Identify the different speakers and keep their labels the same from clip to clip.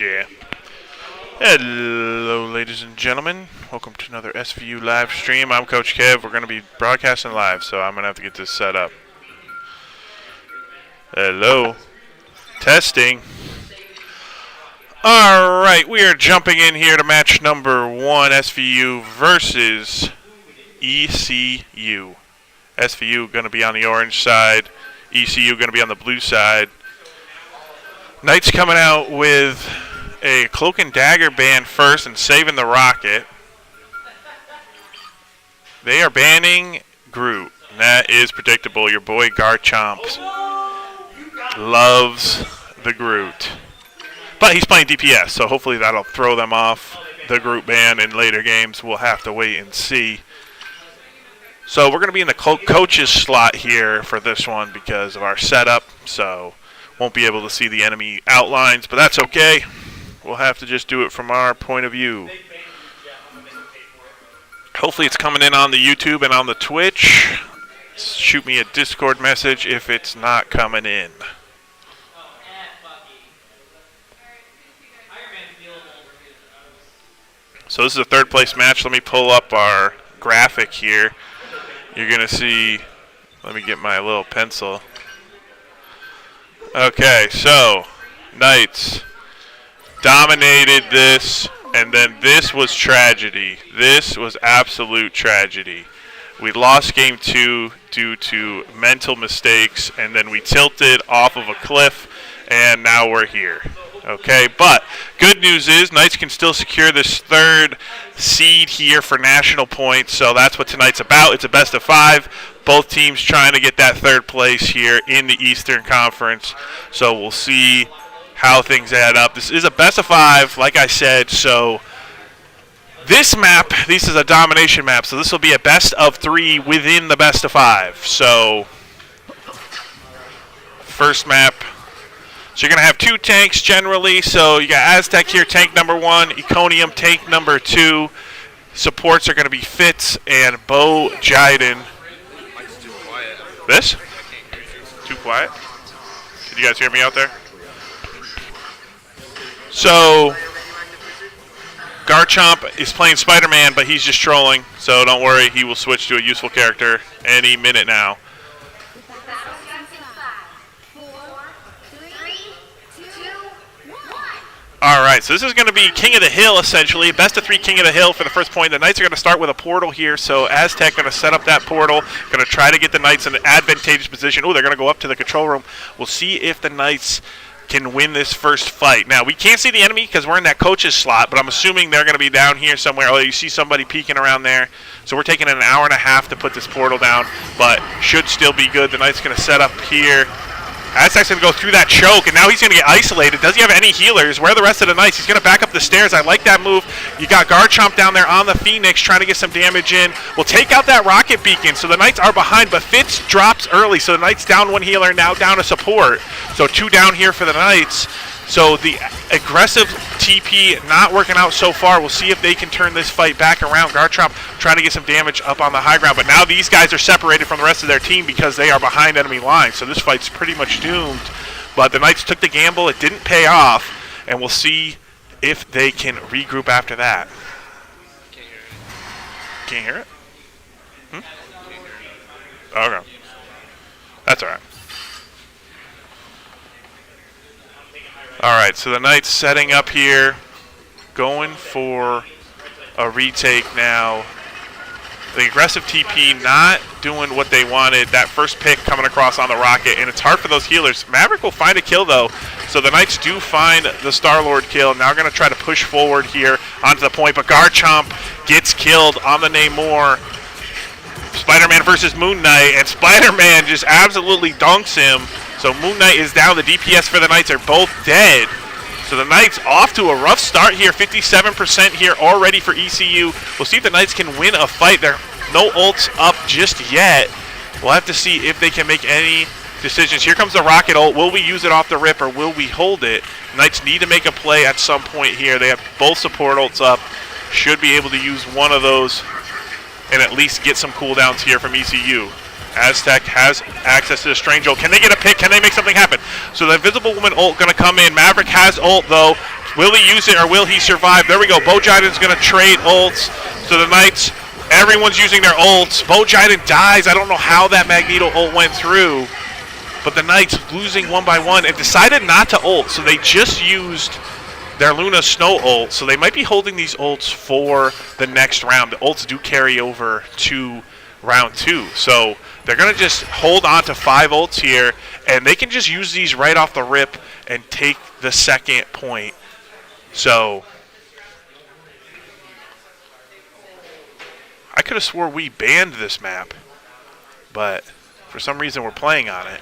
Speaker 1: Yeah. Hello, ladies and gentlemen. Welcome to another SVU live stream. I'm Coach Kev. We're going to be broadcasting live, so I'm going to have to get this set up. Hello. Testing. All right, we are jumping in here to match number 1, SVU versus ECU. SVU going to be on the orange side. ECU going to be on the blue side. Knight's coming out with a Cloak and Dagger ban first and saving the Rocket. They are banning Groot. And that is predictable. Your boy Garchomp loves the Groot. But he's playing DPS, so hopefully that'll throw them off the Groot ban in later games. We'll have to wait and see. So we're going to be in the coach's slot here for this one because of our setup. So won't be able to see the enemy outlines, but that's okay. We'll have to just do it from our point of view. Hopefully it's coming in on the YouTube and on the Twitch. Shoot me a Discord message if it's not coming in. So this is a third place match. Let me pull up our graphic here. You're going to see, let me get my little pencil. Okay, so Knights dominated this, and then this was tragedy. This was absolute tragedy. We lost game 2 due to mental mistakes, and then we tilted off of a cliff, and now we're here. Okay, but good news is Knights can still secure this third seed here for national points, so that's what tonight's about. It's a best of 5. Both teams trying to get that third place here in the Eastern Conference, so we'll see how things add up. This is a best of 5, like I said, so this is a domination map, so this will be a best of 3 within the best of 5. So first map. So you're going to have 2 tanks generally. So you got Aztec here, tank number 1, Iconium, tank number 2. Supports are going to be Fitz and Bo Jiden. This? Too quiet? Can you guys hear me out there? So Garchomp is playing Spider-Man, but he's just trolling. So don't worry, he will switch to a useful character any minute now. All right, so this is going to be King of the Hill, essentially. Best of 3 King of the Hill for the first point. The Knights are going to start with a portal here, so Aztec going to set up that portal, going to try to get the Knights in an advantageous position. Oh, they're going to go up to the control room. We'll see if the Knights can win this first fight. Now, we can't see the enemy because we're in that coach's slot, but I'm assuming they're going to be down here somewhere. Oh, you see somebody peeking around there. So we're taking an hour and a half to put this portal down, but should still be good. The Knights going to set up here. Aztec's going to go through that choke, and now he's going to get isolated. Does he have any healers? Where are the rest of the Knights? He's going to back up the stairs. I like that move. You got Garchomp down there on the Phoenix trying to get some damage in. We'll take out that rocket beacon, so the Knights are behind, but Fitz drops early, so the Knights down 1 healer, now down a support. So 2 down here for the Knights. So the aggressive TP not working out so far. We'll see if they can turn this fight back around. Garchomp trying to get some damage up on the high ground, but now these guys are separated from the rest of their team because they are behind enemy lines. So this fight's pretty much doomed. But the Knights took the gamble. It didn't pay off, and we'll see if they can regroup after that. Can't hear it. Okay. That's all right. All right, so the Knights setting up here, going for a retake now. The aggressive TP not doing what they wanted. That first pick coming across on the Rocket, and it's hard for those healers. Maverick will find a kill, though. So the Knights do find the Star-Lord kill. Now going to try to push forward here onto the point, but Garchomp gets killed on the Namor. Spider-Man versus Moon Knight, and Spider-Man just absolutely dunks him. So Moon Knight is down. The DPS for the Knights are both dead. So the Knights off to a rough start here. 57% here already for ECU. We'll see if the Knights can win a fight. There are no ults up just yet. We'll have to see if they can make any decisions. Here comes the Rocket ult. Will we use it off the rip or will we hold it? Knights need to make a play at some point here. They have both support ults up. Should be able to use one of those and at least get some cooldowns here from ECU. Aztec has access to the Strange ult. Can they get a pick? Can they make something happen? So the Invisible Woman ult going to come in. Maverick has ult, though. Will he use it or will he survive? There we go. Bojaiden's going to trade ults. So the Knights, everyone's using their ults. Bojaiden dies. I don't know how that Magneto ult went through. But the Knights losing one by one and decided not to ult. So they just used their Luna Snow ult. So they might be holding these ults for the next round. The ults do carry over to round 2. So they're going to just hold on to 5 ults here. And they can just use these right off the rip and take the second point. So I could have swore we banned this map, but for some reason we're playing on it.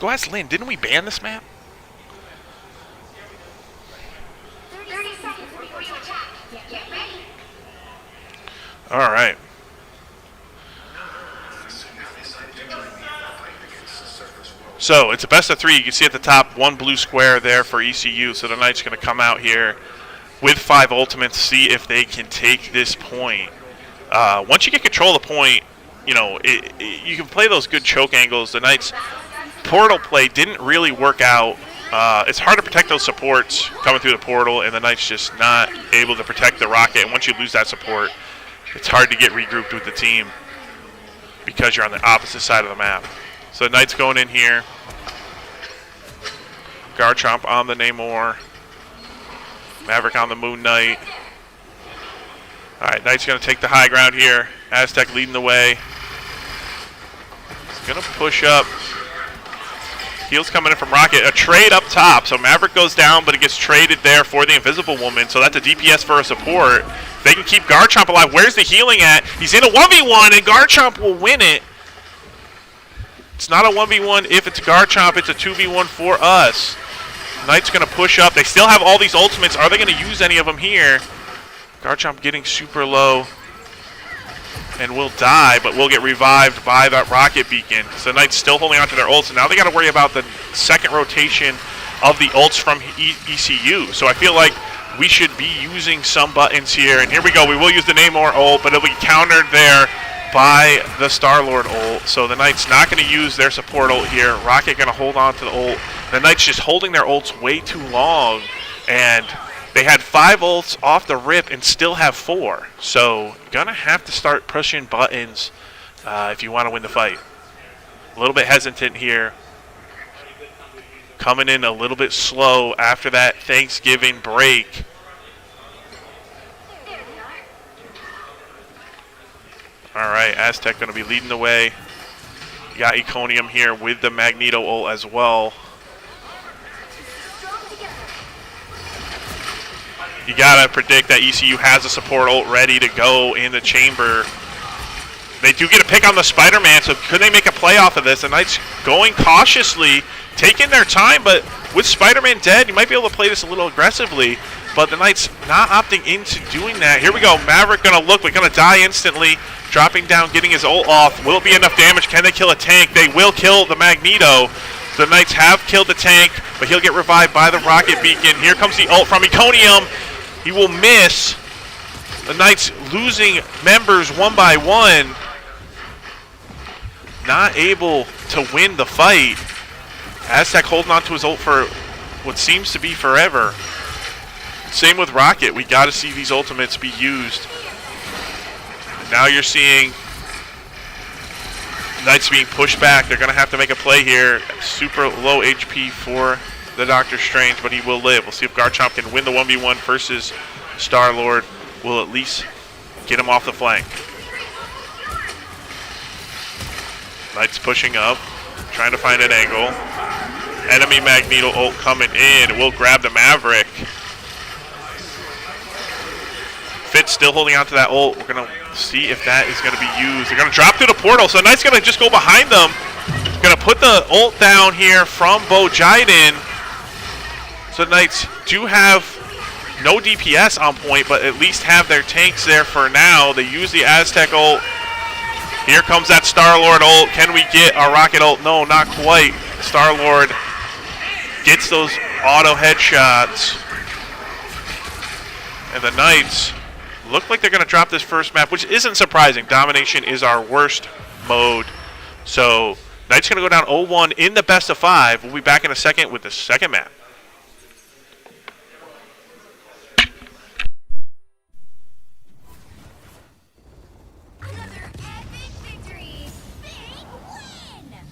Speaker 1: Go ask Lynn, didn't we ban this map?
Speaker 2: 30 seconds before you attack. Get ready.
Speaker 1: All right. So it's a best of 3. You can see at the top 1 blue square there for ECU. So the Knights going to come out here with 5 ultimates, see if they can take this point. Once you get control of the point, you know, you can play those good choke angles. The Knights' portal play didn't really work out. It's hard to protect those supports coming through the portal, and the Knights just not able to protect the rocket. And once you lose that support, it's hard to get regrouped with the team because you're on the opposite side of the map. So the Knights going in here. Garchomp on the Namor. Maverick on the Moon Knight. Alright, Knight's going to take the high ground here. Aztec leading the way. He's going to push up. Heals coming in from Rocket. A trade up top. So Maverick goes down, but it gets traded there for the Invisible Woman. So that's a DPS for a support. They can keep Garchomp alive. Where's the healing at? He's in a 1v1, and Garchomp will win it. It's not a 1v1 if it's Garchomp. It's a 2v1 for us. Knight's going to push up. They still have all these ultimates. Are they going to use any of them here? Garchomp getting super low and will die, but will get revived by that rocket beacon. So Knight's still holding on to their ults, and now they got to worry about the second rotation of the ults from ECU. So I feel like we should be using some buttons here. And here we go. We will use the Namor ult, but it'll be countered there by the Star-Lord ult. So the Knights not going to use their support ult here. Rocket going to hold on to the ult. The Knights just holding their ults way too long, and they had 5 ults off the rip and still have 4. So going to have to start pushing buttons if you want to win the fight. A little bit hesitant here. Coming in a little bit slow after that Thanksgiving break. All right, Aztec going to be leading the way. You got Iconium here with the Magneto ult as well. You got to predict that ECU has a support ult ready to go in the chamber. They do get a pick on the Spider-Man, so could they make a play off of this? The Knights going cautiously, taking their time, but with Spider-Man dead, you might be able to play this a little aggressively. But the Knights not opting into doing that. Here we go. Maverick going to look. We're going to die instantly. Dropping down, getting his ult off. Will it be enough damage? Can they kill a tank? They will kill the Magneto. So the Knights have killed the tank, but he'll get revived by the rocket beacon. Here comes the ult from Iconium. He will miss. The Knights losing members one by one. Not able to win the fight. Aztec holding on to his ult for what seems to be forever. Same with Rocket. We got to see these ultimates be used. And now you're seeing Knights being pushed back. They're going to have to make a play here. Super low HP for the Doctor Strange, but he will live. We'll see if Garchomp can win the 1v1 versus Star-Lord. Will at least get him off the flank. Knights pushing up, trying to find an angle. Enemy Magneto ult coming in. We'll grab the Maverick. Fitz still holding on to that ult. We're going to see if that is going to be used. They're going to drop through the portal, so Knight's going to just go behind them. Going to put the ult down here from Bojiden. So Knights do have no DPS on point, but at least have their tanks there for now. They use the Aztec ult. Here comes that Star-Lord ult. Can we get a Rocket ult? No, not quite. Star-Lord gets those auto headshots. And the Knights Look like they're going to drop this first map, which isn't surprising. Domination is our worst mode. So Knight's going to go down 0-1 in the best of 5. We'll be back in a second with the second map.
Speaker 2: Another epic victory! Big win!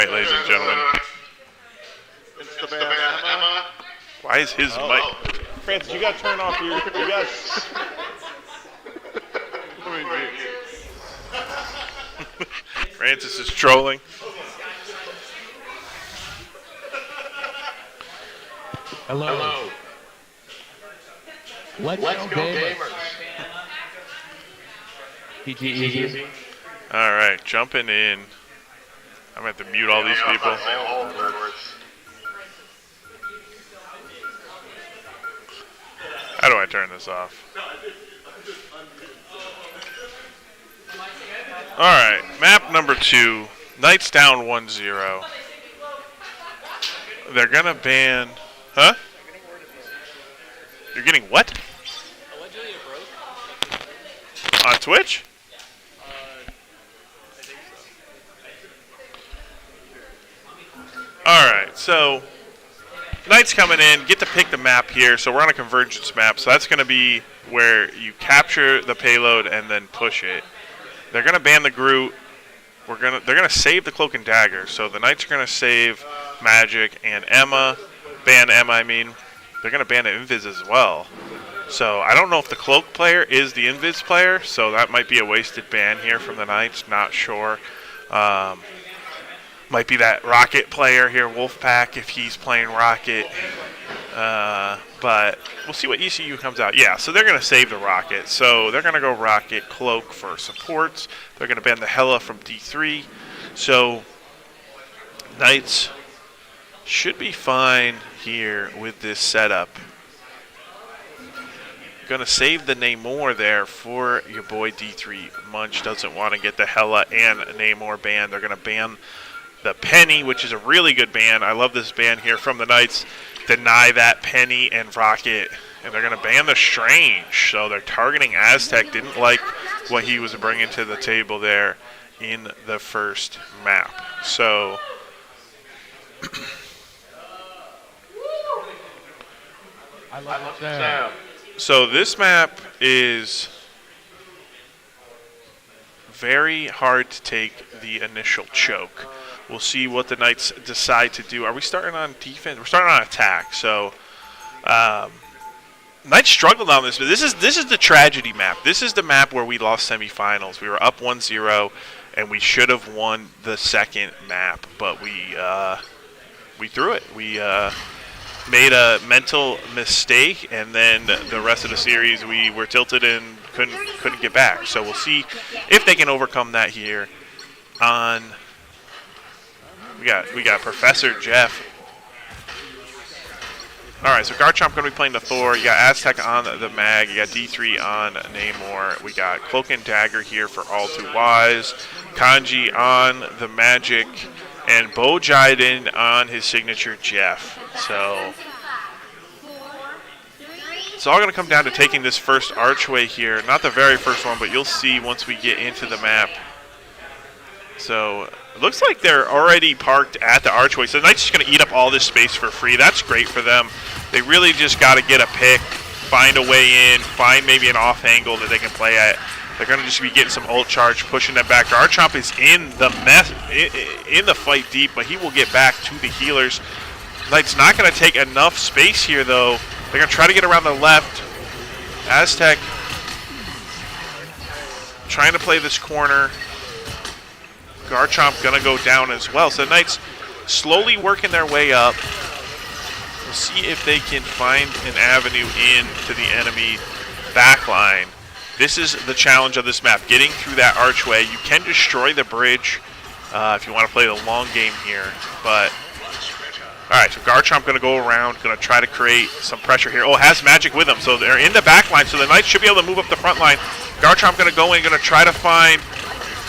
Speaker 1: night, ladies and gentlemen.
Speaker 3: It's the band Emma.
Speaker 1: Why is his mic? Francis, you gotta turn off your. You gotta. Francis is trolling.
Speaker 4: Hello. Let's go gamers. TGE.
Speaker 1: All right, jumping in. I'm gonna have to mute all these people. How do I turn this off? All right, map number 2. Knights down 1-0. They're gonna ban. Huh? You're getting what?
Speaker 5: Allegedly it broke.
Speaker 1: On Twitch?
Speaker 5: I think so.
Speaker 1: Alright, so Knights coming in, get to pick the map here. So we're on a convergence map, so that's going to be where you capture the payload and then push it. They're going to ban the Groot. They're going to save the Cloak and Dagger. So the Knights are going to save Magic and Emma. Ban Emma, I mean. They're going to ban the Invis as well. So I don't know if the Cloak player is the Invis player, so that might be a wasted ban here from the Knights. Not sure. Might be that Rocket player here, Wolfpack, if he's playing Rocket. But we'll see what ECU comes out. Yeah, so they're going to save the Rocket. So they're going to go Rocket, Cloak for supports. They're going to ban the Hela from D3. So Knights should be fine here with this setup. Going to save the Namor there for your boy D3. Munch doesn't want to get the Hela and Namor banned. They're going to ban the Penny, which is a really good ban. I love this ban here from the Knights. Deny that Penny and Rocket. And they're going to ban the Strange. So they're targeting Aztec. Didn't like what he was bringing to the table there in the first map. So
Speaker 4: I love Sam.
Speaker 1: So this map is very hard to take the initial choke. We'll see what the Knights decide to do. Are we starting on defense? We're starting on attack. So Knights struggled on this. But this is the tragedy map. This is the map where we lost semifinals. We were up 1-0, and we should have won the second map, but we threw it. We made a mental mistake, and then the rest of the series we were tilted and couldn't get back. So we'll see if they can overcome that here. On we got Professor Jeff. All right, so Garchomp going to be playing the Thor. You got Aztec on the Mag. You got D3 on Namor. We got Cloak and Dagger here for All Too Wise. Kanji on the Magic. And Bo Jiden on his signature Jeff. So it's all going to come down to taking this first archway here. Not the very first one, but you'll see once we get into the map. So it looks like they're already parked at the archway. So the Knights just going to eat up all this space for free. That's great for them. They really just got to get a pick, find a way in, find maybe an off angle that they can play at. They're going to just be getting some ult charge, pushing them back. Garchomp is in the fight deep, but he will get back to the healers. Knights not going to take enough space here, though. They're going to try to get around the left. Aztec trying to play this corner. Garchomp going to go down as well. So the Knights slowly working their way up. We'll see if they can find an avenue into the enemy backline. This is the challenge of this map, getting through that archway. You can destroy the bridge if you want to play the long game here. But, all right, so Garchomp going to go around, going to try to create some pressure here. Oh, has Magic with him, so they're in the back line. So the Knights should be able to move up the front line. Garchomp going to go in, going to try to find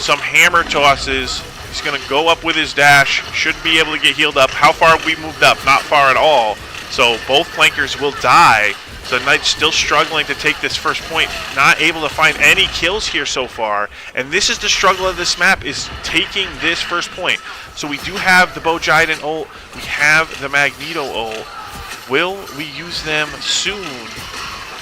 Speaker 1: some hammer tosses. He's going to go up with his dash. Should be able to get healed up. How far have we moved up? Not far at all. So both flankers will die. So Knights still struggling to take this first point. Not able to find any kills here so far. And this is the struggle of this map, is taking this first point. So we do have the Bo Jiden ult. We have the Magneto ult. Will we use them soon?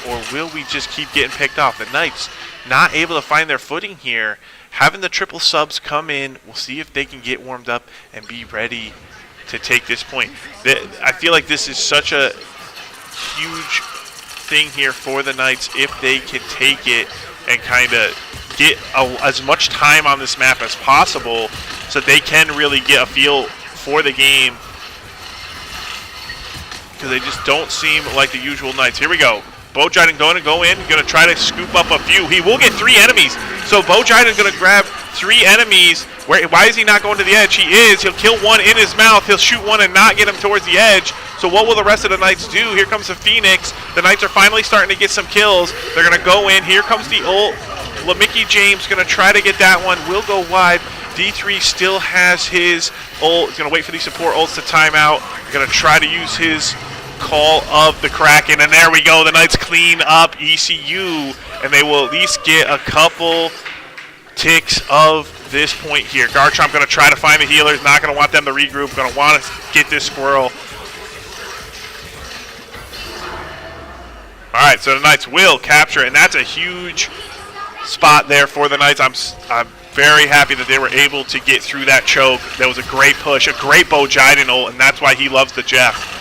Speaker 1: Or will we just keep getting picked off? The Knights not able to find their footing here. Having the triple subs come in, we'll see if they can get warmed up and be ready to take this point. I feel like this is such a huge thing here for the Knights if they can take it and kind of get as much time on this map as possible so they can really get a feel for the game, because they just don't seem like the usual Knights. Here we go. Bojiden going to go in, going to try to scoop up a few. He will get 3 enemies. So Bojiden is going to grab 3 enemies. Why is he not going to the edge? He is. He'll kill one in his mouth. He'll shoot one and not get him towards the edge. So what will the rest of the Knights do? Here comes the Phoenix. The Knights are finally starting to get some kills. They're going to go in. Here comes the ult. Mickey James going to try to get that one. Will go wide. D3 still has his ult. He's going to wait for these support ults to time out. Going to try to use his call of the Kraken, and there we go. The Knights clean up ECU, and they will at least get a couple ticks of this point here. Garchomp going to try to find the healers, not going to want them to regroup, going to want to get this squirrel. All right, so the Knights will capture it, and that's a huge spot there for the Knights. I'm very happy that they were able to get through that choke. That was a great push, a great Bojiden ult, and that's why he loves the Jeff.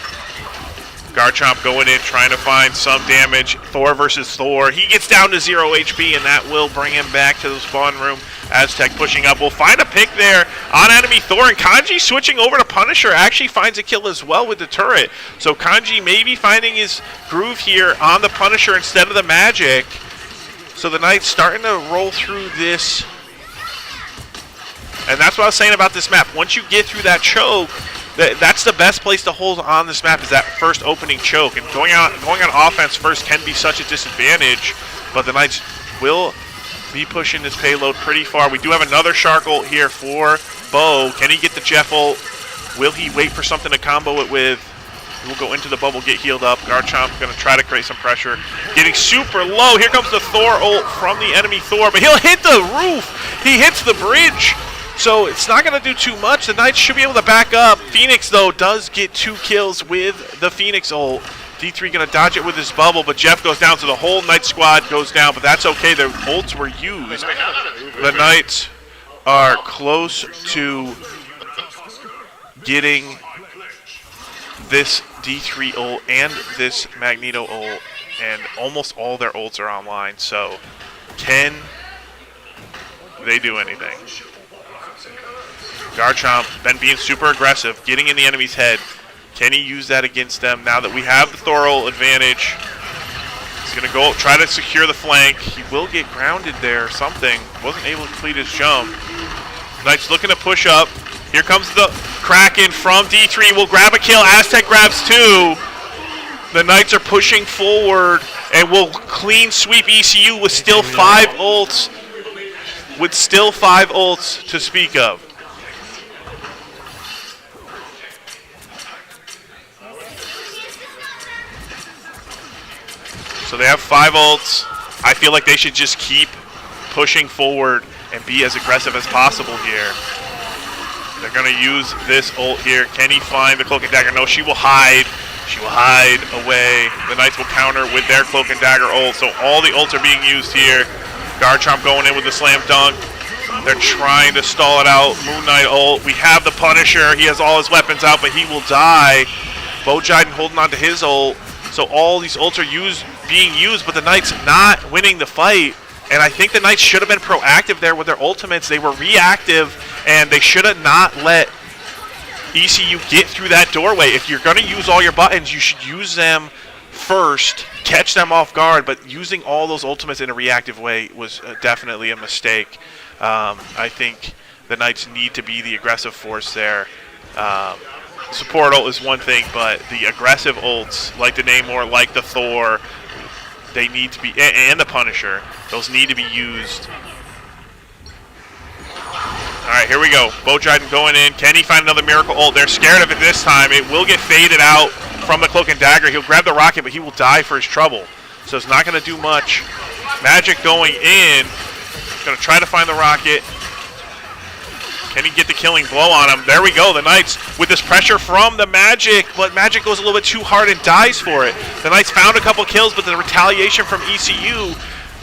Speaker 1: Garchomp going in, trying to find some damage. Thor versus Thor. He gets down to 0 HP, and that will bring him back to the spawn room. Aztec pushing up. We'll find a pick there on enemy Thor, and Kanji switching over to Punisher actually finds a kill as well with the turret. So Kanji maybe finding his groove here on the Punisher instead of the Magic. So the Knights starting to roll through this. And that's what I was saying about this map. Once you get through that choke, that's the best place to hold on this map, is that first opening choke. And going on offense first can be such a disadvantage, but the Knights will be pushing this payload pretty far. We do have another Shark ult here for Bo. Can he get the Jeff ult? Will he wait for something to combo it with? He will go into the bubble, get healed up. Garchomp going to try to create some pressure. Getting super low. Here comes the Thor ult from the enemy Thor, but he'll hit the roof. He hits the bridge. So it's not going to do too much. The Knights should be able to back up. Phoenix, though, does get 2 kills with the Phoenix ult. D3 going to dodge it with his bubble, but Jeff goes down, so the whole Knight squad goes down, but that's okay. Their ults were used. The Knights are close to getting this D3 ult and this Magneto ult, and almost all their ults are online. So can they do anything? Garchomp then being super aggressive, getting in the enemy's head. Can he use that against them now that we have the Thor ult advantage? He's going to go try to secure the flank. He will get grounded there or something. Wasn't able to complete his jump. Knights looking to push up. Here comes the Kraken from D3. Will grab a kill. Aztec grabs 2. The Knights are pushing forward and will clean sweep ECU with still 5 ults. With still 5 ults to speak of. So they have 5 ults. I feel like they should just keep pushing forward and be as aggressive as possible here. They're going to use this ult here. Can he find the Cloak and Dagger? No, she will hide. She will hide away. The Knights will counter with their Cloak and Dagger ult. So all the ults are being used here. Garchomp going in with the Slam Dunk. They're trying to stall it out. Moon Knight ult. We have the Punisher. He has all his weapons out, but he will die. Bojiden holding on to his ult. So all these ults are being used, but the Knights not winning the fight. And I think the Knights should have been proactive there with their ultimates. They were reactive, and they should have not let ECU get through that doorway. If you're going to use all your buttons, you should use them first, catch them off guard. But using all those ultimates in a reactive way was definitely a mistake. I think the Knights need to be the aggressive force there. Support ult is one thing, but the aggressive ults, like the Namor, like the Thor, they need to be, and the Punisher, those need to be used. All right, here we go. Bojiden going in. Can he find another Miracle ult? They're scared of it this time. It will get faded out from the Cloak and Dagger. He'll grab the rocket, but he will die for his trouble. So it's not going to do much. Magic going in. Going to try to find the rocket. Can he get the killing blow on him? There we go. The Knights with this pressure from the Magic, but Magic goes a little bit too hard and dies for it. The Knights found a couple kills, but the retaliation from ECU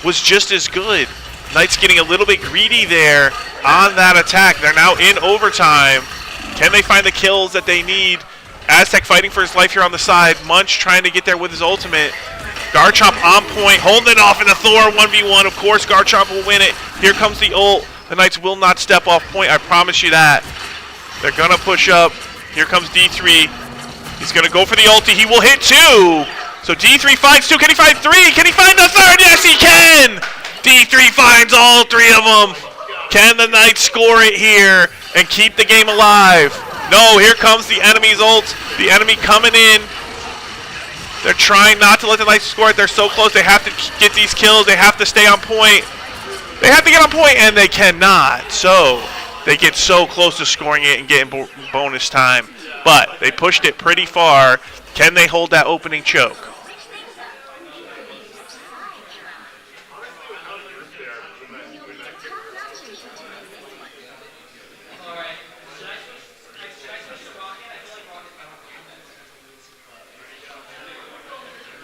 Speaker 1: was just as good. Knights getting a little bit greedy there on that attack. They're now in overtime. Can they find the kills that they need? Aztec fighting for his life here on the side. Munch trying to get there with his ultimate. Garchomp on point, holding it off in the Thor 1v1. Of course, Garchomp will win it. Here comes the ult. The Knights will not step off point, I promise you that. They're going to push up. Here comes D3. He's going to go for the ulti. He will hit 2. So D3 finds 2. Can he find 3? Can he find the 3rd? Yes, he can! D3 finds all 3 of them. Can the Knights score it here and keep the game alive? No, here comes the enemy's ult. The enemy coming in. They're trying not to let the Knights score it. They're so close. They have to get these kills. They have to stay on point. They have to get on point, and they cannot. So they get so close to scoring it and getting bonus time. But they pushed it pretty far. Can they hold that opening choke?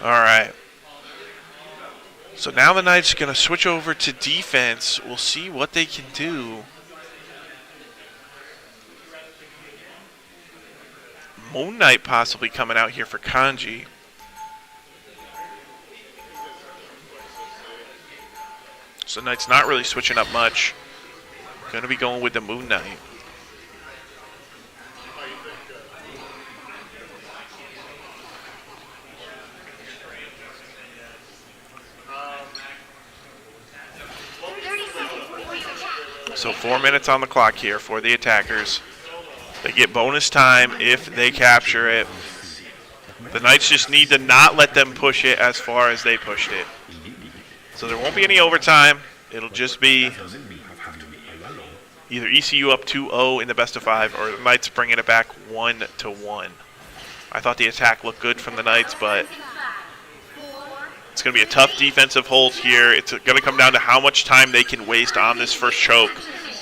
Speaker 1: All right. So now the Knights are going to switch over to defense. We'll see what they can do. Moon Knight possibly coming out here for Kanji. So Knight's not really switching up much. Going to be going with the Moon Knight. So 4 minutes on the clock here for the attackers. They get bonus time if they capture it. The Knights just need to not let them push it as far as they pushed it. So there won't be any overtime. It'll just be either ECU up 2-0 in the best of 5 or the Knights bringing it back 1-1. I thought the attack looked good from the Knights, but it's going to be a tough defensive hold here. It's going to come down to how much time they can waste on this first choke.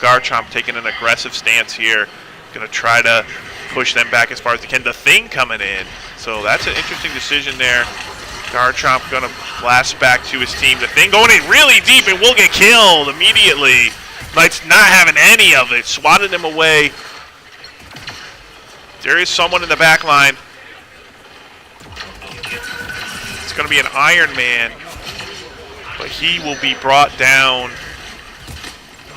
Speaker 1: Garchomp taking an aggressive stance here. Going to try to push them back as far as they can. The Thing coming in. So that's an interesting decision there. Garchomp going to blast back to his team. The Thing going in really deep and will get killed immediately. Knights not having any of it. Swatted him away. There is someone in the back line. It's going to be an Iron Man, but he will be brought down.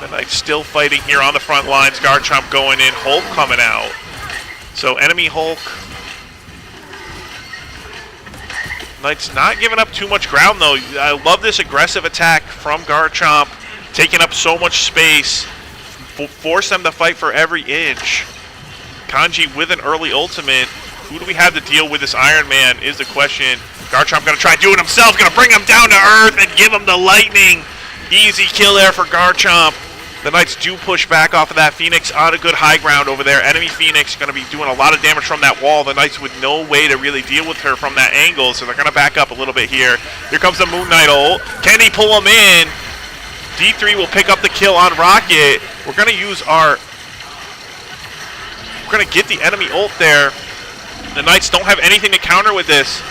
Speaker 1: The Knights still fighting here on the front lines. Garchomp going in, Hulk coming out. So enemy Hulk. Knights not giving up too much ground though. I love this aggressive attack from Garchomp, taking up so much space, force them to fight for every inch. Kanji with an early ultimate. Who do we have to deal with this Iron Man is the question. Garchomp going to try to do it himself. Going to bring him down to earth and give him the lightning. Easy kill there for Garchomp. The Knights do push back off of that. Phoenix on a good high ground over there. Enemy Phoenix going to be doing a lot of damage from that wall. The Knights with no way to really deal with her from that angle, so they're going to back up a little bit here. Here comes the Moon Knight ult. Can he pull him in? D3 will pick up the kill on Rocket. We're going to use our... We're going to get the enemy ult there. The Knights don't have anything to counter with this.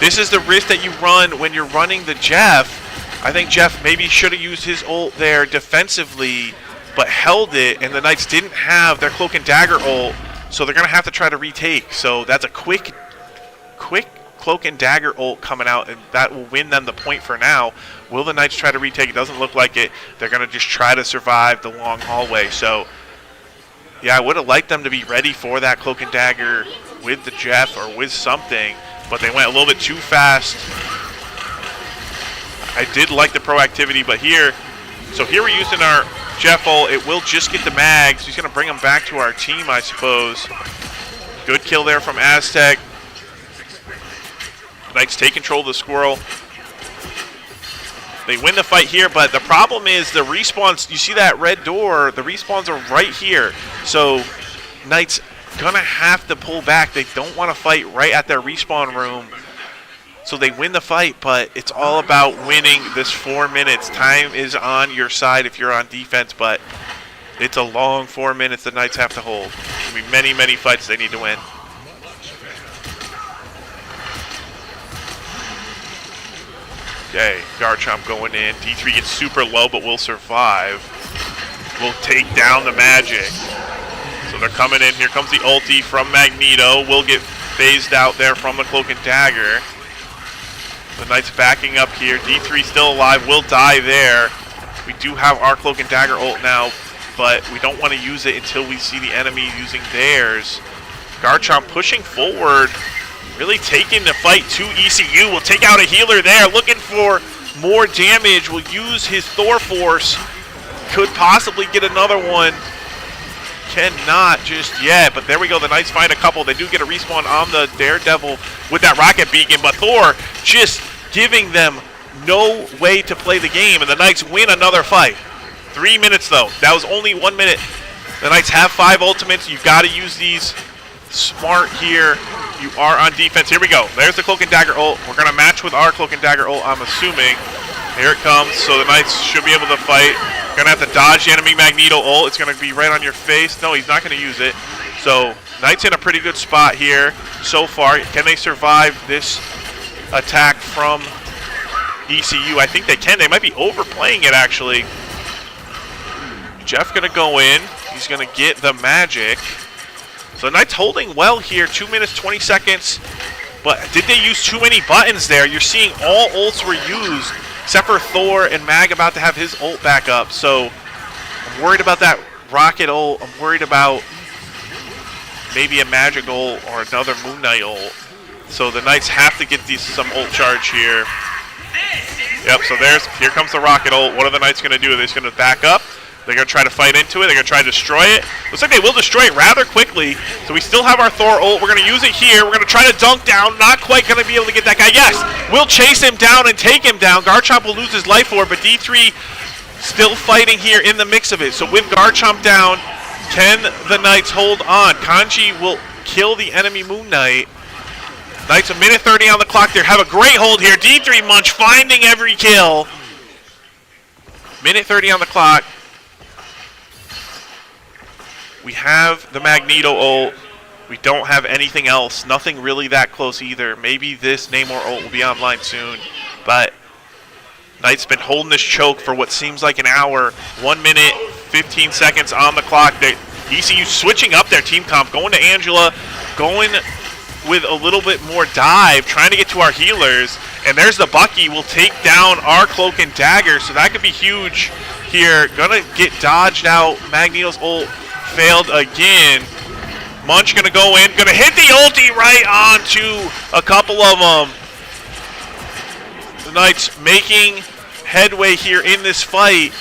Speaker 1: This is the risk that you run when you're running the Jeff. I think Jeff maybe should have used his ult there defensively, but held it, and the Knights didn't have their Cloak and Dagger ult, so they're going to have to try to retake. So that's a quick Cloak and Dagger ult coming out, and that will win them the point for now. Will the Knights try to retake? It doesn't look like it. They're going to just try to survive the long hallway. So, yeah, I would have liked them to be ready for that Cloak and Dagger with the Jeff or with something, but they went a little bit too fast. I did like the proactivity, but here we're using our Jeff ult. It will just get the mags. He's going to bring them back to our team, I suppose. Good kill there from Aztec. Knights take control of the Squirrel. They win the fight here, but the problem is the respawns. You see that red door? The respawns are right here. So Knights going to have to pull back. They don't want to fight right at their respawn room. So they win the fight, but it's all about winning this 4 minutes. Time is on your side if you're on defense, but it's a long 4 minutes the Knights have to hold. There'll be many, many fights they need to win. Okay, Garchomp going in. D3 gets super low, but will survive. Will take down the Magic. So they're coming in. Here comes the ulti from Magneto. Will get phased out there from the Cloak and Dagger. The Knights backing up here. D3 still alive. Will die there. We do have our Cloak and Dagger ult now, but we don't want to use it until we see the enemy using theirs. Garchomp pushing forward. Really taking the fight to ECU. Will take out a healer there. Looking for more damage. Will use his Thor Force. Could possibly get another one. Cannot just yet. But there we go. The Knights find a couple. They do get a respawn on the Daredevil with that rocket beacon. But Thor just giving them no way to play the game. And the Knights win another fight. 3 minutes though. That was only 1 minute. The Knights have 5 ultimates. You've got to use these smart here. You are on defense. Here we go. There's the Cloak and Dagger ult. We're going to match with our Cloak and Dagger ult, I'm assuming. Here it comes. So the Knights should be able to fight. Going to have to dodge the enemy Magneto ult. It's going to be right on your face. No, he's not going to use it. So Knights in a pretty good spot here so far. Can they survive this attack from ECU? I think they can. They might be overplaying it, actually. Jeff going to go in. He's going to get the Magic. So Knights holding well here, 2 minutes, 20 seconds. But did they use too many buttons there? You're seeing all ults were used, except for Thor and Mag about to have his ult back up. So I'm worried about that rocket ult. I'm worried about maybe a Magic ult or another Moon Knight ult. So the Knights have to get some ult charge here. Yep, so here comes the rocket ult. What are the Knights going to do? They're just going to back up. They're going to try to fight into it. They're going to try to destroy it. Looks like they will destroy it rather quickly. So we still have our Thor ult. We're going to use it here. We're going to try to dunk down. Not quite going to be able to get that guy. Yes, we'll chase him down and take him down. Garchomp will lose his life orb, but D3 still fighting here in the mix of it. So with Garchomp down, can the Knights hold on? Kanji will kill the enemy Moon Knight. Knights a minute 30 on the clock. They have a great hold here. D3 Munch finding every kill. Minute 30 on the clock. We have the Magneto ult. We don't have anything else. Nothing really that close either. Maybe this Namor ult will be online soon. But Knights been holding this choke for what seems like an hour. 1 minute, 15 seconds on the clock. ECU switching up their team comp. Going to Angela. Going with a little bit more dive. Trying to get to our healers. And there's the Bucky. Will take down our Cloak and Dagger. So that could be huge here. Gonna get dodged out. Magneto's ult failed again. Munch gonna go in, gonna hit the ulti right onto a couple of them. The Knights making headway here in this fight.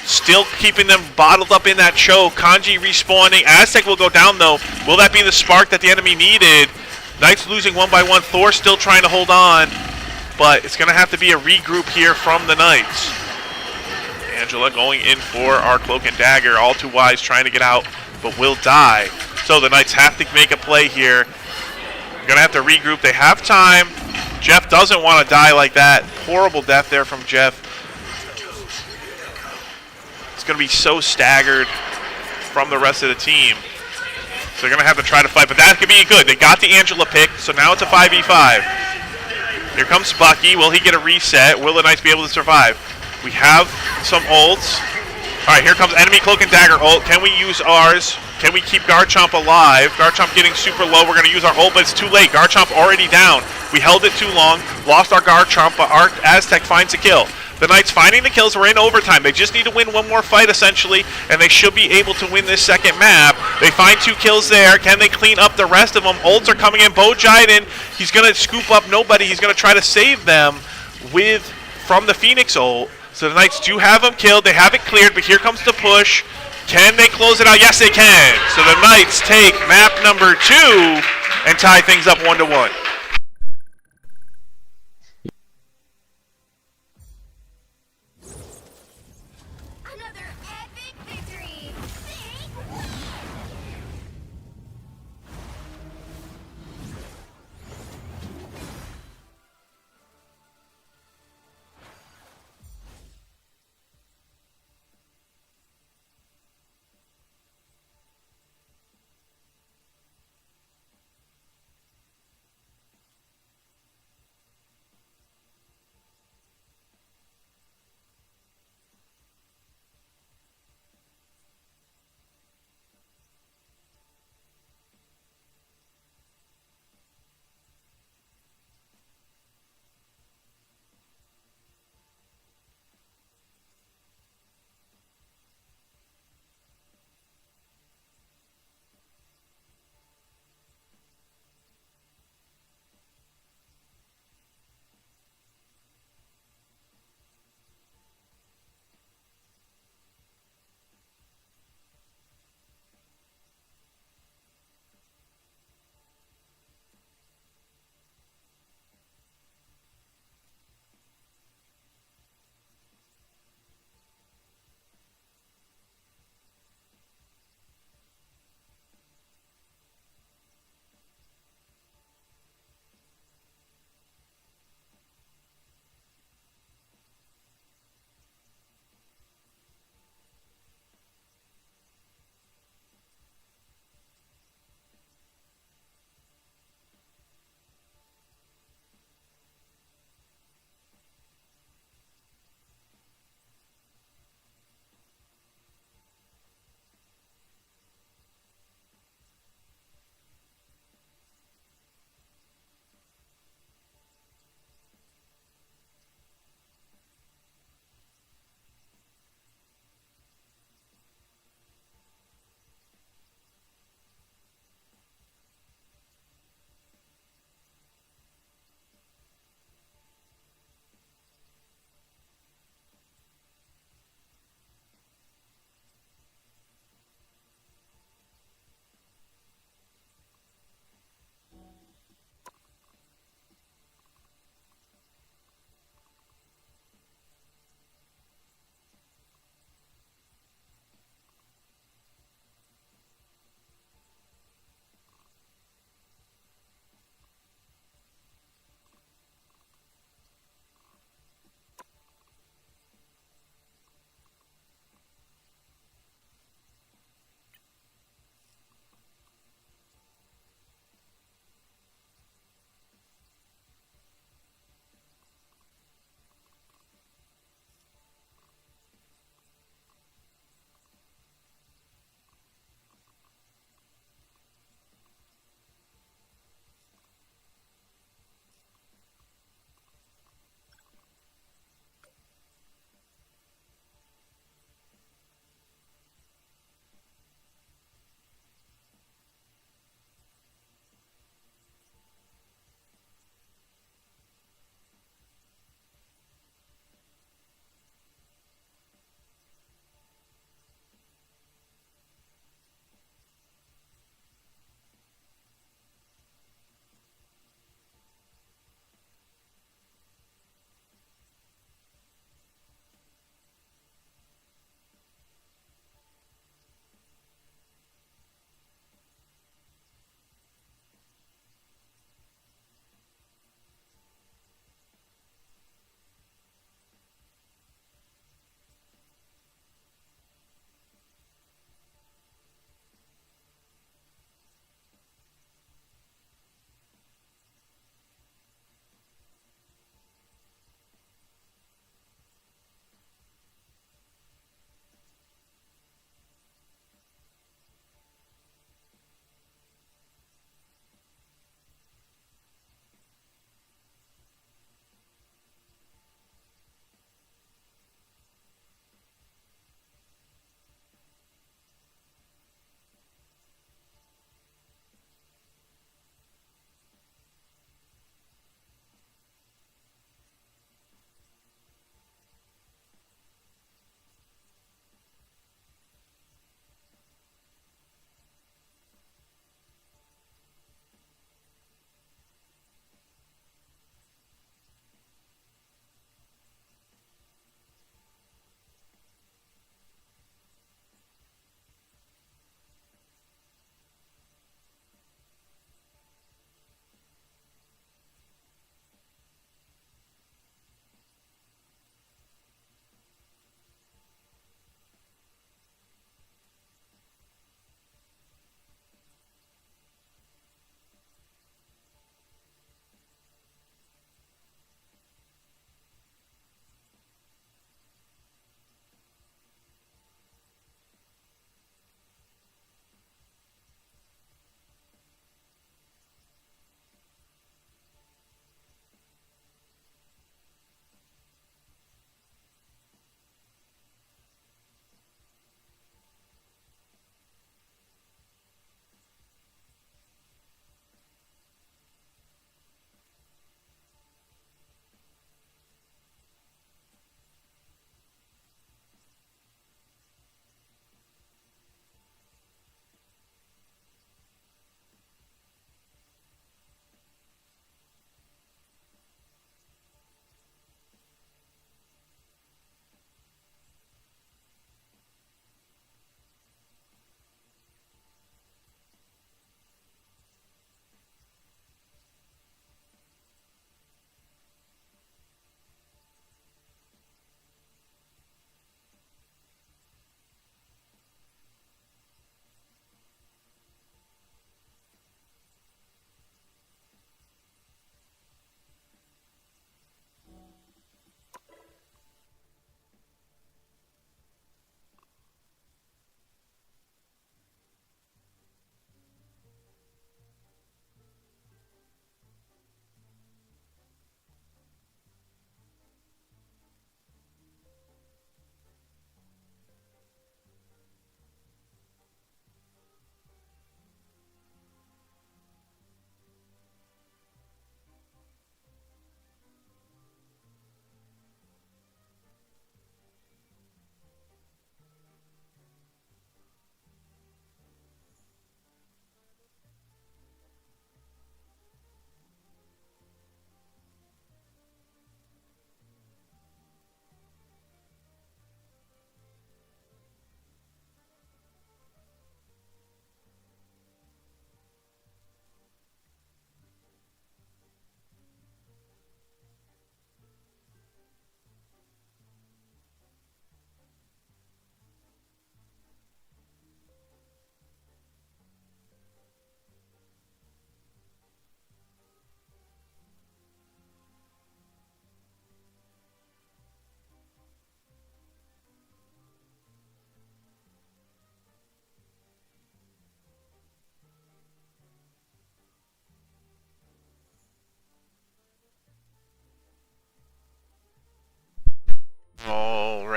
Speaker 1: Still keeping them bottled up in that choke. Kanji respawning. Aztec will go down though. Will that be the spark that the enemy needed? Knights losing 1 by 1. Thor still trying to hold on. But it's gonna have to be a regroup here from the Knights. Angela going in for our Cloak and Dagger. All too wise, trying to get out, but will die. So the Knights have to make a play here. Going to have to regroup. They have time. Jeff doesn't want to die like that. Horrible death there from Jeff. It's going to be so staggered from the rest of the team. So they're going to have to try to fight, but that could be good. They got the Angela pick, so now it's a 5v5. Here comes Bucky. Will he get a reset? Will the Knights be able to survive? We have some ults. All right, here comes enemy Cloak and Dagger ult. Can we use ours? Can we keep Garchomp alive? Garchomp getting super low. We're going to use our ult, but it's too late. Garchomp already down. We held it too long. Lost our Garchomp, but our Aztec finds a kill. The Knights finding the kills. We're in overtime. They just need to win one more fight, essentially, and they should be able to win this second map. They find 2 kills there. Can they clean up the rest of them? Ults are coming in. Bo Jiden, he's going to scoop up nobody. He's going to try to save them from the Phoenix ult. So the Knights do have him killed. They have it cleared, but here comes the push. Can they close it out? Yes, they can. So the Knights take map number 2 and tie things up 1-1.
Speaker 2: Another epic victory.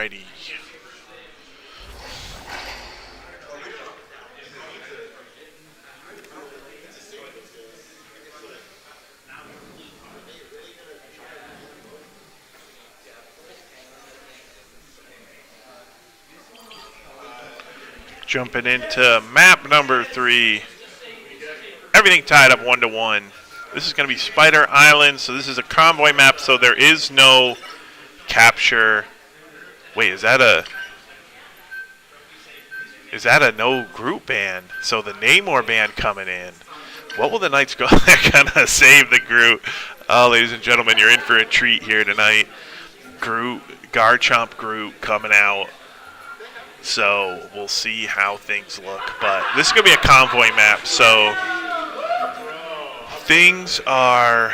Speaker 1: righty. Jumping into map number 3. Everything tied up 1-1. This is going to be Spider Island, so this is a convoy map, so there is no capture. Wait, is that a no group band? So the Namor band coming in. What will the Knights go? They're going to save the group. Oh, ladies and gentlemen, you're in for a treat here tonight. Groot, Garchomp Groot coming out. So we'll see how things look. But this is going to be a convoy map, so things are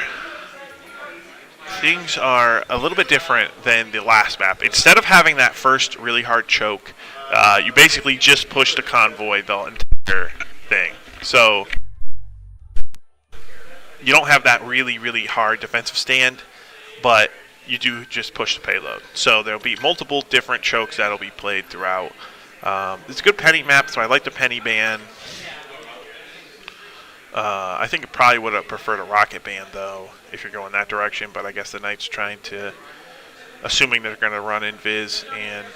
Speaker 1: a little bit different than the last map. Instead of having that first really hard choke, you basically just push the convoy the entire thing. So you don't have that really, really hard defensive stand, but you do just push the payload. So there'll be multiple different chokes that'll be played throughout. It's a good penny map, so I like the penny ban. I think I probably would have preferred a rocket ban, though, if you're going that direction. But I guess the Knights trying to, assuming they're going to run Invis and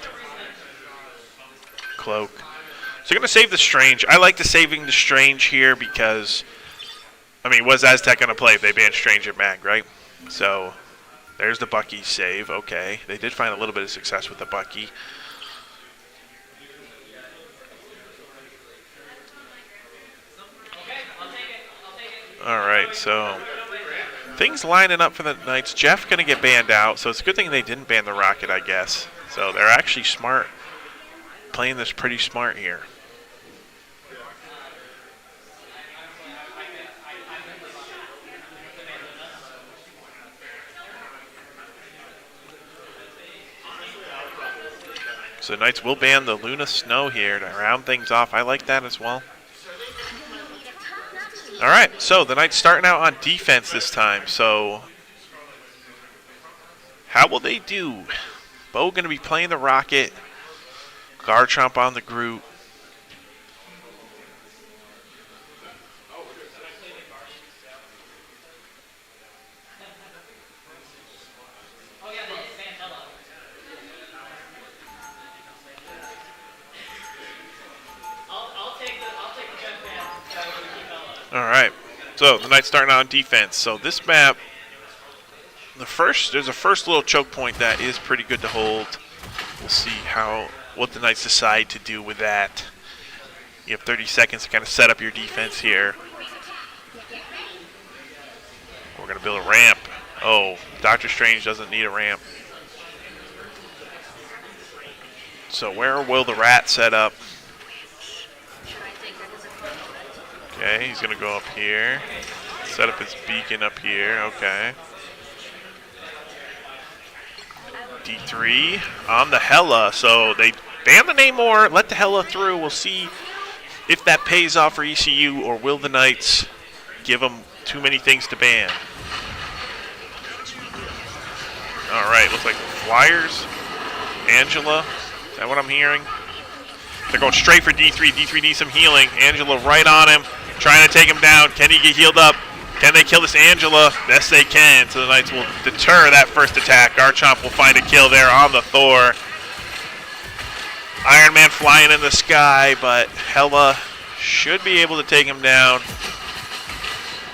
Speaker 1: Cloak. So you're going to save the Strange. I like the saving the Strange here because, I mean, what's Aztec going to play if they ban Strange at Mag, right? So there's the Bucky save. Okay. They did find a little bit of success with the Bucky. All right, so things lining up for the Knights. Jeff going to get banned out, so it's a good thing they didn't ban the Rocket, I guess. So they're actually smart, playing this pretty smart here. So the Knights will ban the Luna Snow here to round things off. I like that as well. All right, so the Knights starting out on defense this time. So how will they do? Bo going to be playing the Rocket. Garchomp on the Groot. All right, so the Knights starting out on defense. So this map, there's a first little choke point that is pretty good to hold. We'll see what the Knights decide to do with that. You have 30 seconds to kind of set up your defense here. We're going to build a ramp. Oh, Doctor Strange doesn't need a ramp. So where will the rat set up? Okay, he's going to go up here. Set up his beacon up here. Okay. D3 on the Hela. So they ban the Namor, let the Hela through. We'll see if that pays off for ECU, or will the Knights give them too many things to ban. All right, looks like Flyers. Angela, is that what I'm hearing? They're going straight for D3. D3 needs some healing. Angela right on him, trying to take him down. Can he get healed up? Can they kill this Angela? Yes, they can. So the Knights will deter that first attack. Garchomp will find a kill there on the Thor. Iron Man flying in the sky, but Hela should be able to take him down.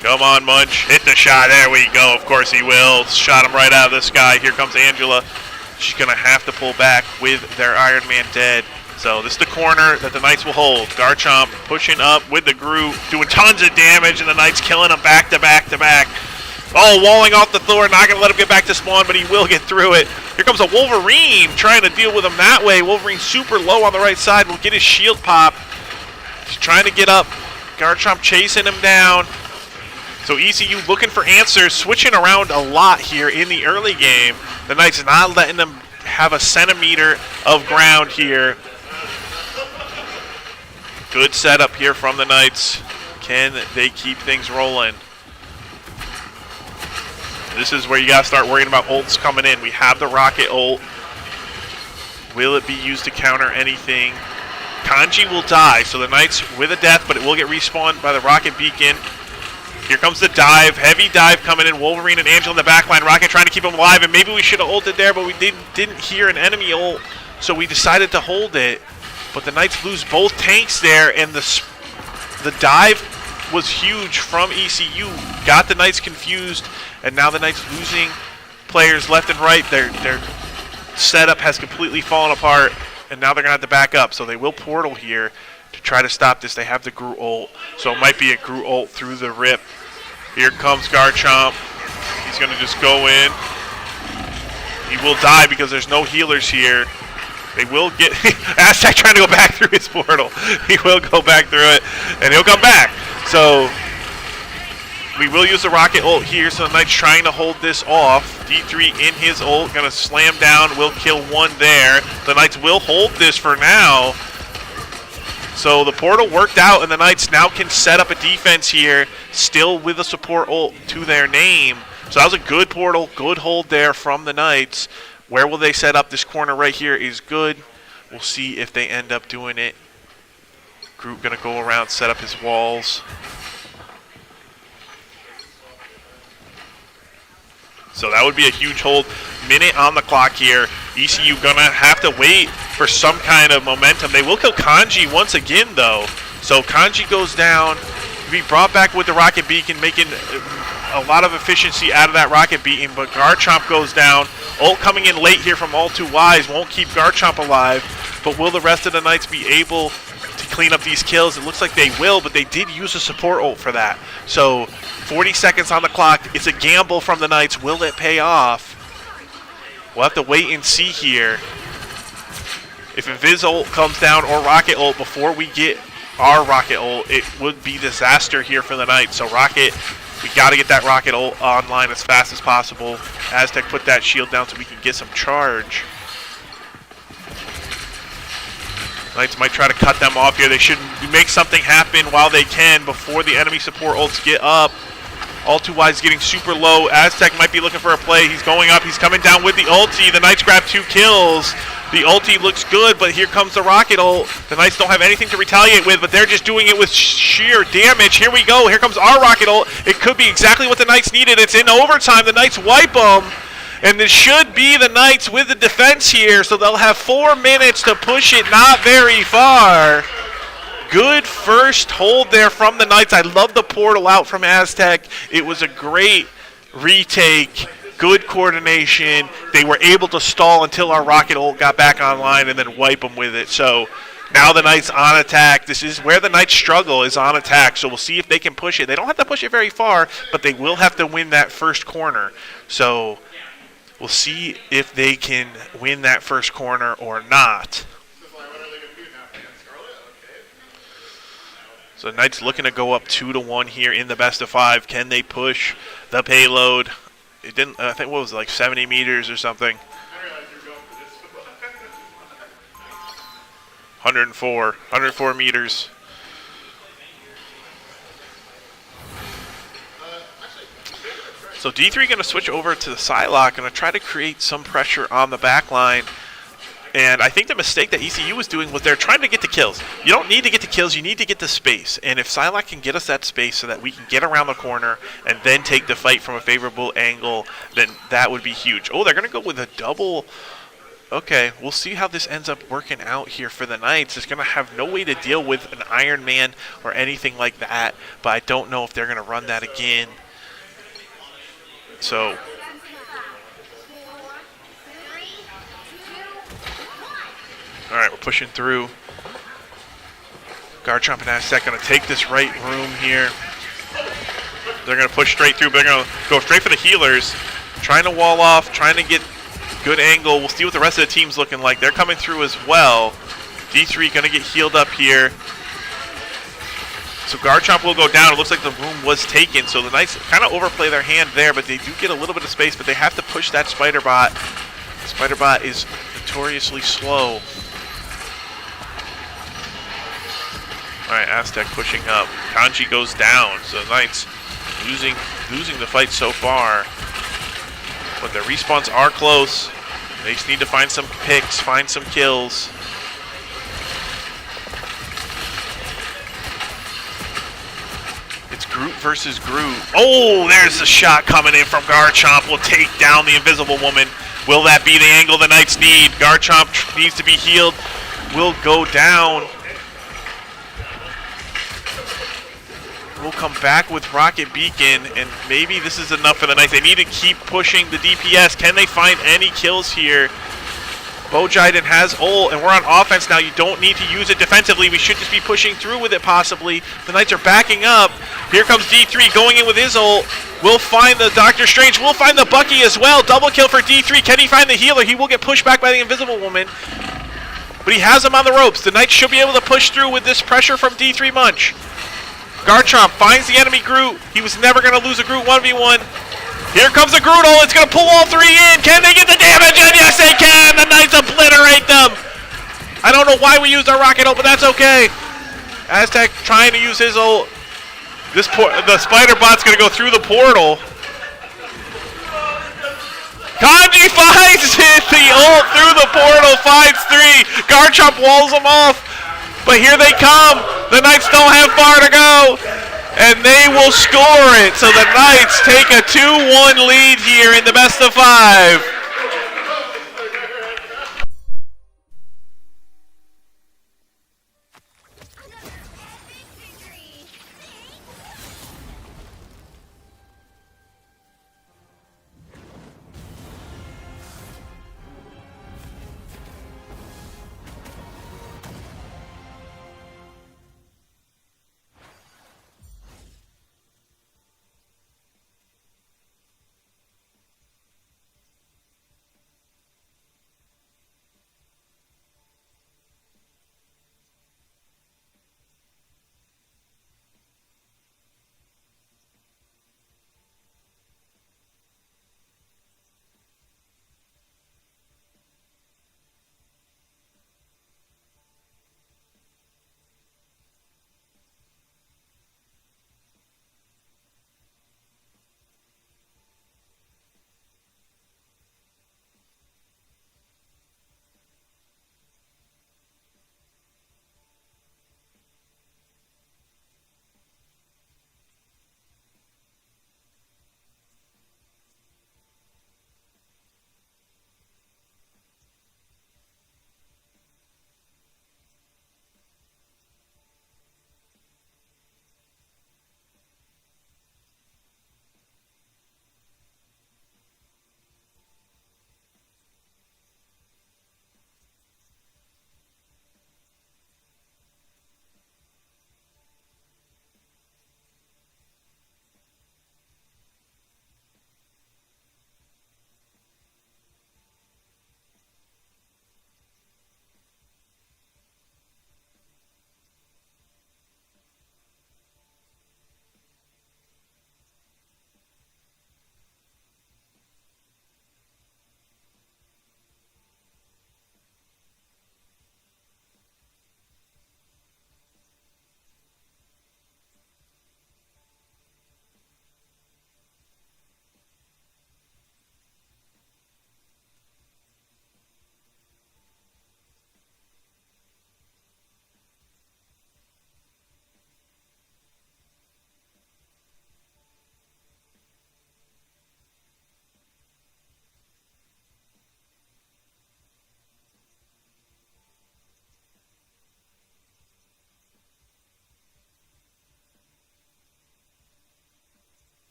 Speaker 1: Come on, Munch. Hit the shot. There we go. Of course he will. Shot him right out of the sky. Here comes Angela. She's going to have to pull back with their Iron Man dead. So this is the corner that the Knights will hold. Garchomp pushing up with the Groot, doing tons of damage, and the Knights killing him back to back to back. Oh, walling off the Thor, not going to let him get back to spawn, but he will get through it. Here comes a Wolverine trying to deal with him that way. Wolverine super low on the right side, will get his shield pop. He's trying to get up. Garchomp chasing him down. So ECU looking for answers, switching around a lot here in the early game. The Knights not letting them have a centimeter of ground here. Good setup here from the Knights. Can they keep things rolling? This is where you got to start worrying about ults coming in. We have the Rocket ult Will it be used to counter anything? Kanji will die, so the Knights with a death, but it will get respawned by the Rocket Beacon. Here comes the dive, heavy dive coming in. Wolverine and Angel in the backline. Rocket trying to keep him alive, and maybe we should have ulted there, but we didn't hear an enemy ult, so we decided to hold it. But the Knights lose both tanks there, and the dive was huge from ECU. Got the Knights confused, and now the Knights losing players left and right. Their setup has completely fallen apart, and now they're going to have to back up. So they will portal here to try to stop this. They have the Groot ult, so it might be a Groot ult through the rip. Here comes Garchomp. He's going to just go in. He will die because there's no healers here. They will get Aztec trying to go back through his portal. He will go back through it, and he'll come back. So we will use the Rocket ult here. So the Knight's trying to hold this off. D3 in his ult, going to slam down. Will kill one there. The Knights will hold this for now. So the portal worked out, and the Knights now can set up a defense here, still with a support ult to their name. So that was a good portal, good hold there from the Knights. Where will they set up? This corner right here is good. We'll see if they end up doing it. Groot going to go around, set up his walls. So that would be a huge hold. Minute on the clock here. ECU going to have to wait for some kind of momentum. They will kill Kanji once again, though. So Kanji goes down. Be brought back with the Rocket Beacon, making a lot of efficiency out of that Rocket Beacon, but Garchomp goes down. Ult coming in late here from All Too Wise won't keep Garchomp alive, but will the rest of the Knights be able to clean up these kills? It looks like they will, but they did use a support ult for that. So 40 seconds on the clock. It's a gamble from the Knights. Will it pay off? We'll have to wait and see here. If Invis ult comes down or Rocket ult before we get our Rocket ult, it would be disaster here for the Knights. So Rocket, we got to get that Rocket ult online as fast as possible. Aztec put that shield down so we can get some charge. Knights might try to cut them off here. They should make something happen while they can before the enemy support ults get up. All Too Wise getting super low. Aztec might be looking for a play. He's going up. He's coming down with the ulti. The Knights grab 2 kills. The ulti looks good, but here comes the Rocket ult. The Knights don't have anything to retaliate with, but they're just doing it with sheer damage. Here we go. Here comes our Rocket ult. It could be exactly what the Knights needed. It's in overtime. The Knights wipe them. And this should be the Knights with the defense here, so they'll have 4 minutes to push it not very far. Good first hold there from the Knights. I love the portal out from Aztec. It was a great retake. Good coordination. They were able to stall until our Rocket ult got back online and then wipe them with it. So now the Knights on attack. This is where the Knights struggle, is on attack. So we'll see if they can push it. They don't have to push it very far, but they will have to win that first corner. So we'll see if they can win that first corner or not. So the Knights looking to go up 2-1 here in the best of 5. Can they push the payload? It didn't. I think what was it, like 70 meters or something. 104 meters. So D3 going to switch over to the Psylocke, going to try to create some pressure on the back line. And I think the mistake that ECU was doing was they're trying to get the kills. You don't need to get the kills, you need to get the space. And if Psylocke can get us that space so that we can get around the corner and then take the fight from a favorable angle, then that would be huge. Oh, they're going to go with a double. Okay, we'll see how this ends up working out here for the Knights. It's going to have no way to deal with an Iron Man or anything like that, but I don't know if they're going to run that again. So all right, we're pushing through. Garchomp and Aztec going to take this right room here. They're going to push straight through, but they're going to go straight for the healers. Trying to wall off, trying to get good angle. We'll see what the rest of the team's looking like. They're coming through as well. D3 going to get healed up here. So Garchomp will go down. It looks like the room was taken, so the Knights kind of overplay their hand there, but they do get a little bit of space, but they have to push that Spider Bot. Spider Bot is notoriously slow. All right, Aztec pushing up. Kanji goes down, so the Knights losing the fight so far. But their respawns are close. They just need to find some picks, find some kills. It's Groot versus Groot. Oh, there's a shot coming in from Garchomp. Will take down the Invisible Woman. Will that be the angle the Knights need? Garchomp needs to be healed. Will go down. We'll come back with Rocket Beacon, and maybe this is enough for the Knights. They need to keep pushing the DPS. Can they find any kills here? Bojiden has ult, and we're on offense now. You don't need to use it defensively. We should just be pushing through with it, possibly. The Knights are backing up. Here comes D3 going in with his ult. We'll find the Doctor Strange. We'll find the Bucky as well. Double kill for D3. Can he find the healer? He will get pushed back by the Invisible Woman. But he has him on the ropes. The Knights should be able to push through with this pressure from D3 Munch. Garchomp finds the enemy Groot. He was never going to lose a Groot 1v1. Here comes the Groot ult. It's going to pull all three in. Can they get the damage? And yes, they can. The Knights obliterate them. I don't know why we used our rocket ult, but that's okay. Aztec trying to use his ult. The spider bot's going to go through the portal. Kanji finds it. The ult through the portal finds three. Garchomp walls them off. But here they come. The Knights don't have far to go. And they will score it. So the Knights take a 2-1 lead here in the best of 5.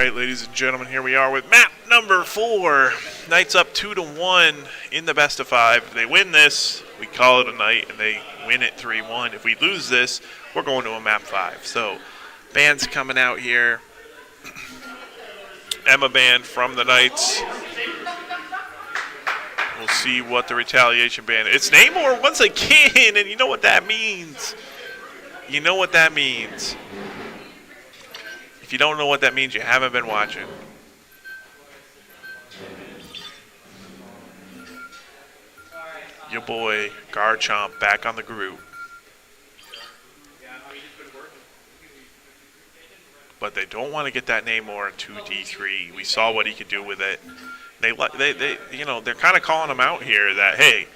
Speaker 1: right, ladies and gentlemen, here we are with map number 4. Knights up 2-1 in the best of 5. If they win this, we call it a night, and they win it 3-1. If we lose this, we're going to a map 5. So, band's coming out here. Emma band from the Knights. We'll see what the retaliation band is. It's Namor once again, and you know what that means. You know what that means. If you don't know what that means, you haven't been watching. Your boy, Garchomp, back on the group. But they don't want to get that Namor to D3. We saw what he could do with it. They you know, they're kind of calling him out here that, hey,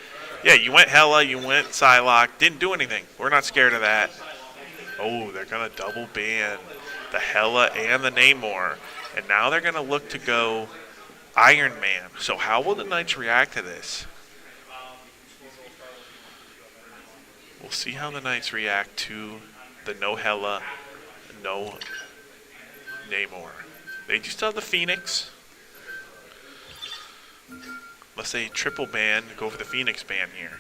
Speaker 1: yeah, you went Hela, you went Psylocke, didn't do anything. We're not scared of that. Oh, they're going to double ban the Hela and the Namor. And now they're going to look to go Iron Man. So how will the Knights react to this? We'll see how the Knights react to the no Hela, no Namor. They do still have the Phoenix. Let's say triple ban, go for the Phoenix ban here.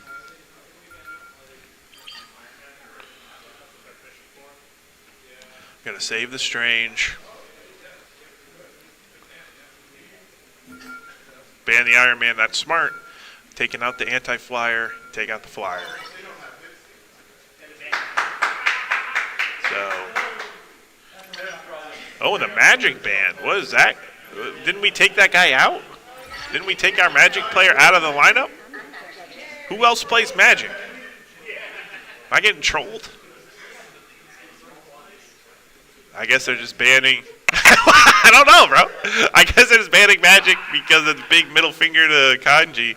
Speaker 1: Gonna save the Strange. Ban the Iron Man, that's smart. Taking out the anti-flyer, take out the flyer. So, oh, the Magic ban. What is that? Didn't we take that guy out? Didn't we take our Magic player out of the lineup? Who else plays Magic? Am I getting trolled? I guess they're just banning. I don't know, bro. I guess they're just banning Magic because of the big middle finger to Kanji.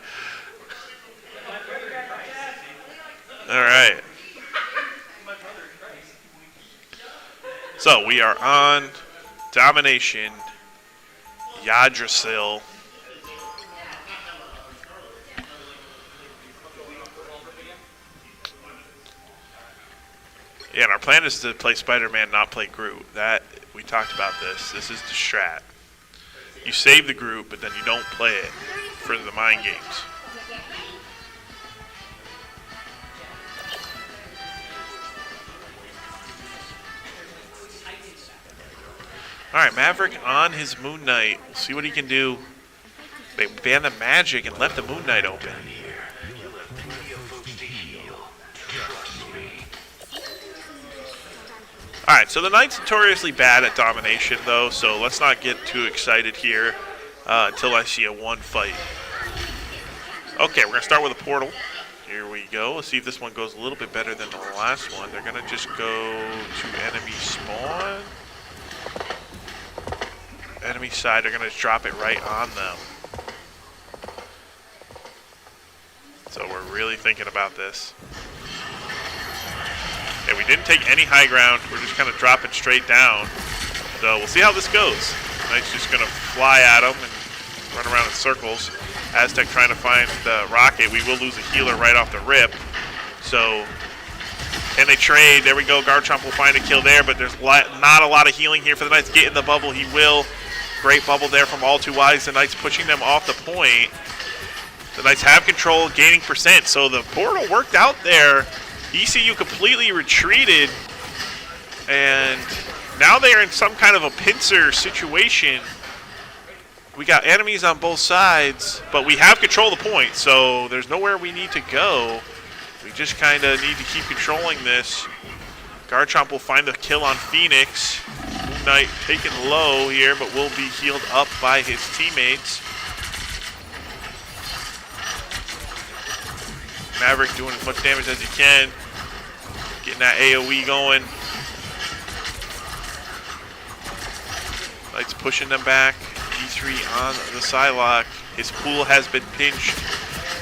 Speaker 1: All right. So we are on Domination, Yggdrasil. Yeah, and our plan is to play Spider-Man, not play Groot. That, we talked about this. This is the strat. You save the Groot, but then you don't play it for the mind games. Alright, Maverick on his Moon Knight. We'll see what he can do. They banned the Magic and left the Moon Knight open. Alright, so the Knight's notoriously bad at domination, though, so let's not get too excited here until I see a one fight. Okay, we're going to start with a portal. Here we go. Let's see if this one goes a little bit better than the last one. They're going to just go to enemy spawn. Enemy side, they're going to drop it right on them. So we're really thinking about this. Okay, we didn't take any high ground. We're just kind of dropping straight down. So we'll see how this goes. Knight's just going to fly at them and run around in circles. Aztec trying to find the rocket. We will lose a healer right off the rip. So can they trade? There we go. Garchomp will find a kill there, but there's not a lot of healing here for the Knights. Get in the bubble. He will. Great bubble there from All Too Wise. The Knights pushing them off the point. The Knights have control, gaining percent. So the portal worked out there. ECU completely retreated, and now they are in some kind of a pincer situation. We got enemies on both sides, but we have control of the point, so there's nowhere we need to go. We just kind of need to keep controlling this. Garchomp will find the kill on Phoenix. Moon Knight taken low here, but will be healed up by his teammates. Maverick doing as much damage as he can. Getting that AoE going. Knights pushing them back. D3 on the Psylocke. His pool has been pinched.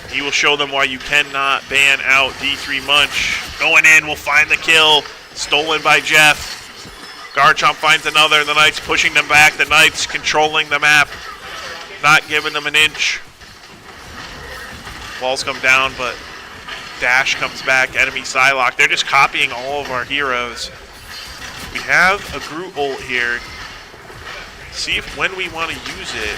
Speaker 1: He will show them why you cannot ban out D3 Munch. Going in, will find the kill. Stolen by Jeff. Garchomp finds another. The Knights pushing them back. The Knights controlling the map. Not giving them an inch. Walls come down, but Dash comes back. Enemy Psylocke. They're just copying all of our heroes. We have a Groot ult here. See if when we want to use it.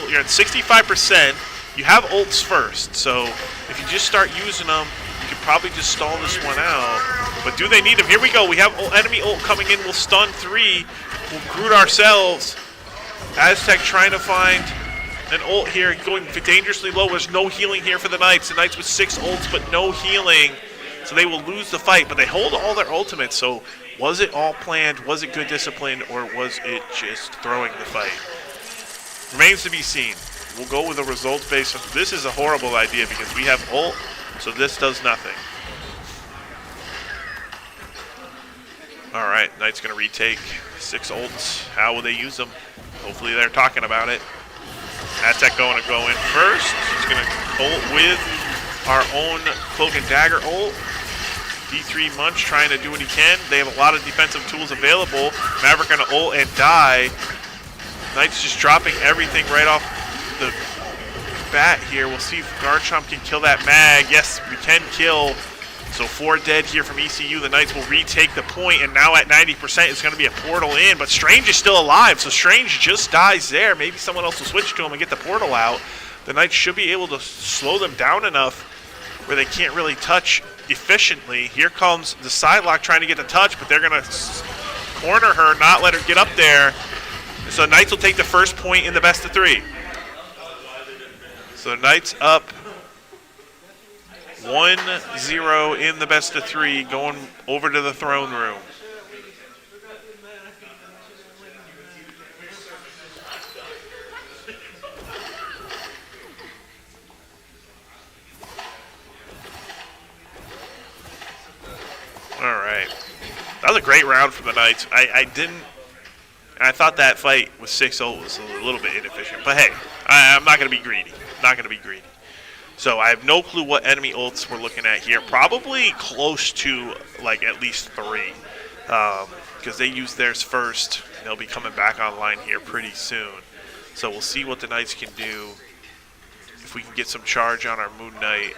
Speaker 1: You're at 65%. You have ults first, so if you just start using them, you could probably just stall this one out. But do they need them? Here we go. We have enemy ult coming in. We'll stun 3. We'll Groot ourselves. Aztec trying to find an ult here, going dangerously low. There's no healing here for the Knights. The Knights with 6 ults, but no healing. So they will lose the fight, but they hold all their ultimates. So was it all planned? Was it good discipline? Or was it just throwing the fight? Remains to be seen. We'll go with a results based on this. Is a horrible idea because we have ult, so this does nothing. Alright, Knight's going to retake 6 ults. How will they use them? Hopefully they're talking about it. Aztec going to go in first. He's going to ult with our own Cloak and Dagger ult. D3 Munch trying to do what he can. They have a lot of defensive tools available. Maverick going to ult and die. Knight's just dropping everything right off the bat here. We'll see if Garchomp can kill that mag. Yes, we can kill. So 4 dead here from ECU. The Knights will retake the point, and now at 90% it's going to be a portal in. But Strange is still alive, so Strange just dies there. Maybe someone else will switch to him and get the portal out. The Knights should be able to slow them down enough where they can't really touch efficiently. Here comes the Psylocke trying to get the touch, but they're going to corner her, not let her get up there. So Knights will take the first point in the best of 3. So Knights up 1-0 in the best of 3, going over to the throne room. All right. That was a great round for the Knights. I thought that fight with 6 ult was a little bit inefficient, but hey, I'm not going to be greedy. Not going to be greedy. So I have no clue what enemy ults we're looking at here. Probably close to like at least 3, because they used theirs first. They'll be coming back online here pretty soon. So we'll see what the Knights can do. If we can get some charge on our Moon Knight,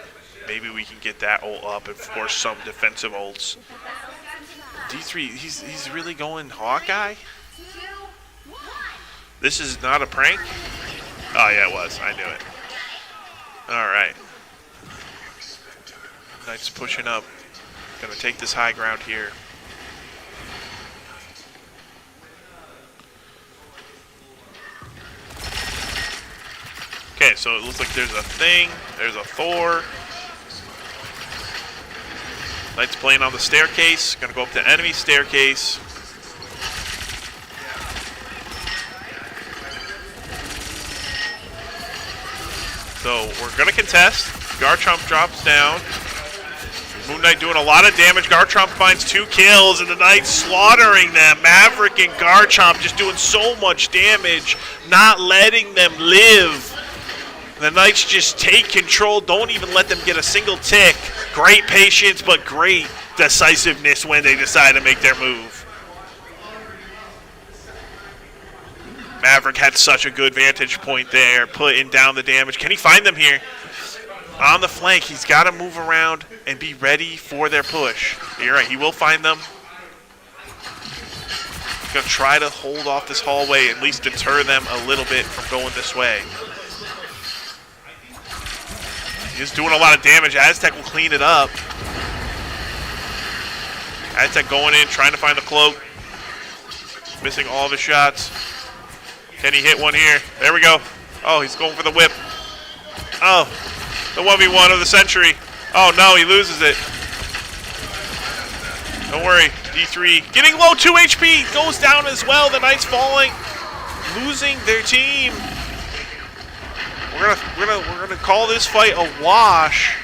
Speaker 1: maybe we can get that ult up and force some defensive ults. D3, he's really going Hawkeye? This is not a prank? Oh, yeah, it was. I knew it. All right. Knights pushing up. Going to take this high ground here. Okay, so it looks like there's a thing. There's a Thor. Knights playing on the staircase. Going to go up to enemy staircase. So we're going to contest. Garchomp drops down. Moon Knight doing a lot of damage. Garchomp finds 2 kills, and the Knights slaughtering them. Maverick and Garchomp just doing so much damage, not letting them live. The Knights just take control. Don't even let them get a single tick. Great patience, but great decisiveness when they decide to make their move. Maverick had such a good vantage point there, putting down the damage. Can he find them here? On the flank, he's got to move around and be ready for their push. You're right, he will find them. He's going to try to hold off this hallway, at least deter them a little bit from going this way. He's doing a lot of damage. Aztec will clean it up. Aztec going in, trying to find the cloak. Missing all of his shots. Can he hit one here? There we go. Oh, he's going for the whip. Oh, the 1v1 of the century. Oh, no, he loses it. Don't worry. D3 getting low, 2 HP. Goes down as well. The Knights falling. Losing their team. We're gonna call this fight a wash.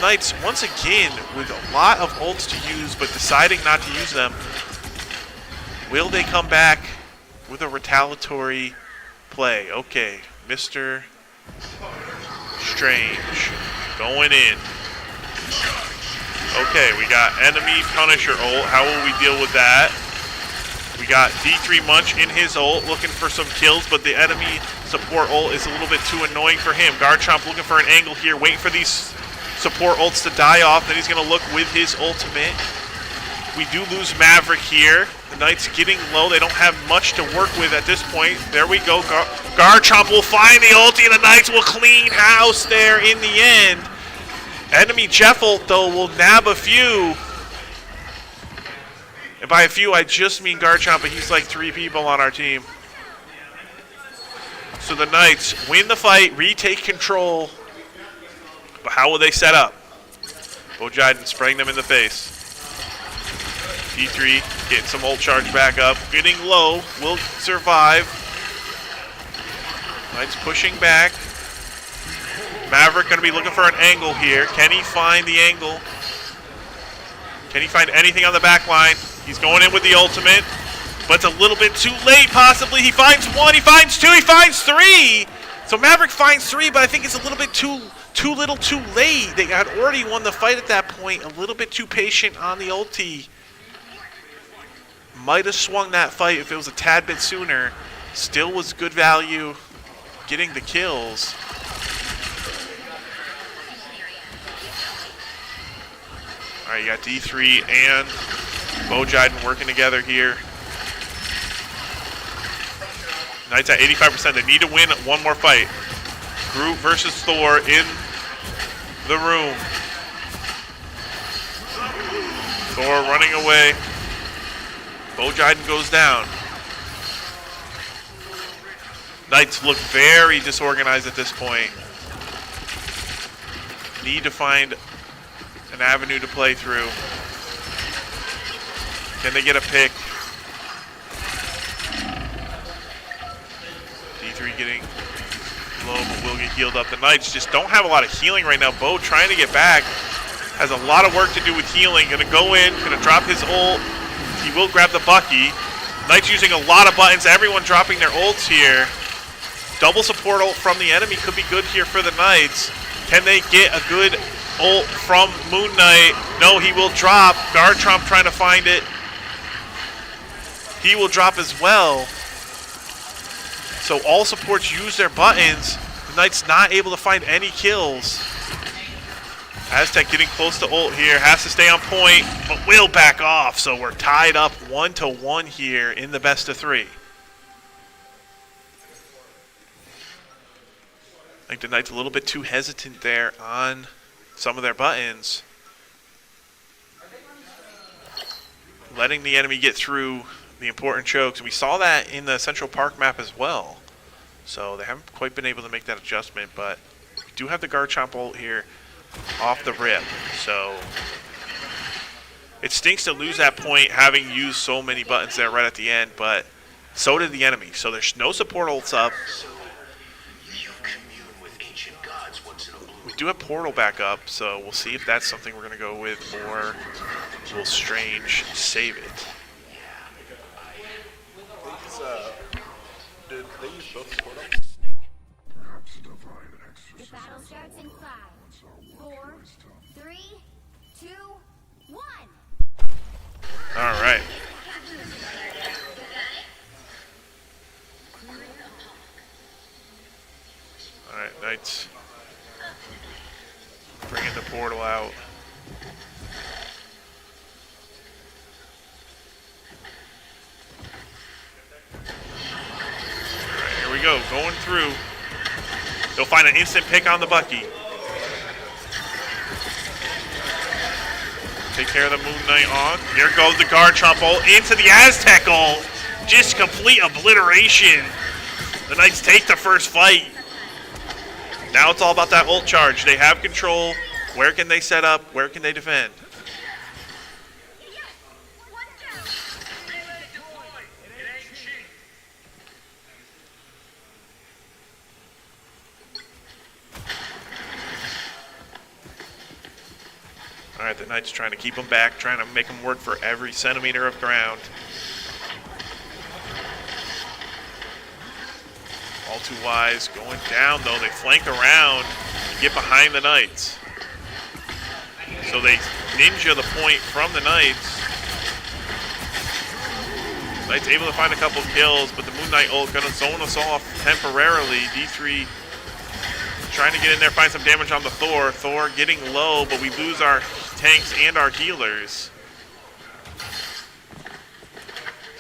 Speaker 1: Knights, once again, with a lot of ults to use, but deciding not to use them. Will they come back with a retaliatory play? Okay, Mr. Strange going in. Okay, we got enemy Punisher ult. How will we deal with that? We got D3 Munch in his ult, looking for some kills, but the enemy support ult is a little bit too annoying for him. Garchomp looking for an angle here, waiting for these support ults to die off. Then he's going to look with his ultimate. We do lose Maverick here. The Knights getting low. They don't have much to work with at this point. There we go. Garchomp will find the ulti, and the Knights will clean house there in the end. Enemy Jeffelt, though, will nab a few. And by a few, I just mean Garchomp, but he's like 3 people on our team. So the Knights win the fight, retake control. But how will they set up? Bojiden spraying them in the face. D3 getting some ult charge back up. Getting low. Will survive. Knights pushing back. Maverick going to be looking for an angle here. Can he find the angle? Can he find anything on the back line? He's going in with the ultimate. But it's a little bit too late, possibly. He finds 1. He finds 2. He finds 3. So Maverick finds 3, but I think it's a little bit too little too late. They had already won the fight at that point. A little bit too patient on the ulti. Might have swung that fight if it was a tad bit sooner. Still was good value getting the kills. All right, you got D3 and Bojiden working together here. Knights at 85%. They need to win one more fight. Groot versus Thor in the room. Thor running away. Bojiden goes down. Knights look very disorganized at this point. Need to find an avenue to play through. Can they get a pick? D3 getting low, but will get healed up. The Knights just don't have a lot of healing right now. Bo trying to get back. Has a lot of work to do with healing. Gonna go in, gonna drop his ult. He will grab the Bucky. Knights using a lot of buttons. Everyone dropping their ults here. Double support ult from the enemy could be good here for the Knights. Can they get a good ult from Moon Knight? No, he will drop. Garchomp trying to find it. He will drop as well. So all supports use their buttons. The Knights not able to find any kills. Aztec getting close to ult here. Has to stay on point, but will back off. So we're tied up 1-1 here in the best of 3. I think the Knights a little bit too hesitant there on some of their buttons. Letting the enemy get through the important chokes. And we saw that in the Central Park map as well. So they haven't quite been able to make that adjustment, but we do have the Garchomp ult here off the rip. So it stinks to lose that point having used so many buttons there right at the end, but so did the enemy. So there's no support ults up. We do have Portal back up, so we'll see if that's something we're going to go with, or will Strange save it.
Speaker 3: Did they use both support ups?
Speaker 2: The battle starts in 5, 4, 3, 2, 1.
Speaker 1: All right. All right, Knights bringing the portal out. Alright, here we go. Going through. They'll find an instant pick on the Bucky. Take care of the Moon Knight on. Here goes the Garchomp ult into the Aztec ult. Just complete obliteration. The Knights take the first fight. Now it's all about that ult charge. They have control. Where can they set up? Where can they defend? All right, the Knights trying to keep them back, trying to make them work for every centimeter of ground. All too wise, going down though. They flank around and get behind the Knights. So they ninja the point from the Knights. Knights able to find a couple kills, but the Moon Knight ult gonna zone us off temporarily. D3 trying to get in there, find some damage on the Thor. Thor getting low, but we lose our tanks and our healers.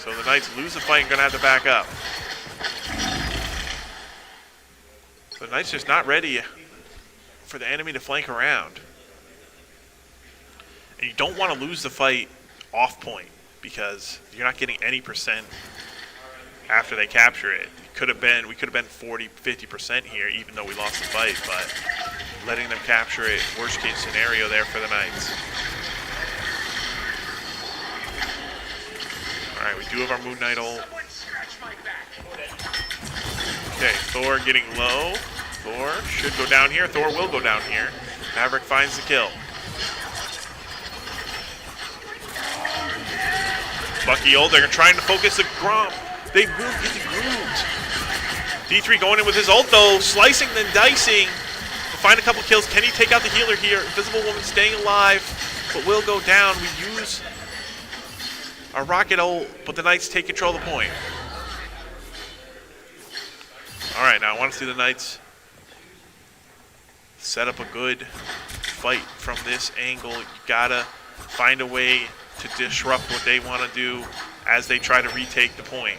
Speaker 1: So the Knights lose the fight and going to have to back up. The Knights just not ready for the enemy to flank around. And you don't want to lose the fight off point because you're not getting any percent after they capture it. We could have been 40, 50% here, even though we lost the fight, but letting them capture it, worst case scenario there for the Knights. All right, we do have our Moon Knight ult. Okay, Thor getting low. Thor should go down here. Thor will go down here. Maverick finds the kill. Bucky ult, they're trying to focus the Gromp. They will get the Groot. D3 going in with his ult though, slicing then dicing to find a couple kills. Can he take out the healer here? Invisible Woman staying alive, but will go down. We use our rocket ult, but the Knights take control of the point. All right, now I want to see the Knights set up a good fight from this angle. You gotta find a way to disrupt what they want to do as they try to retake the point.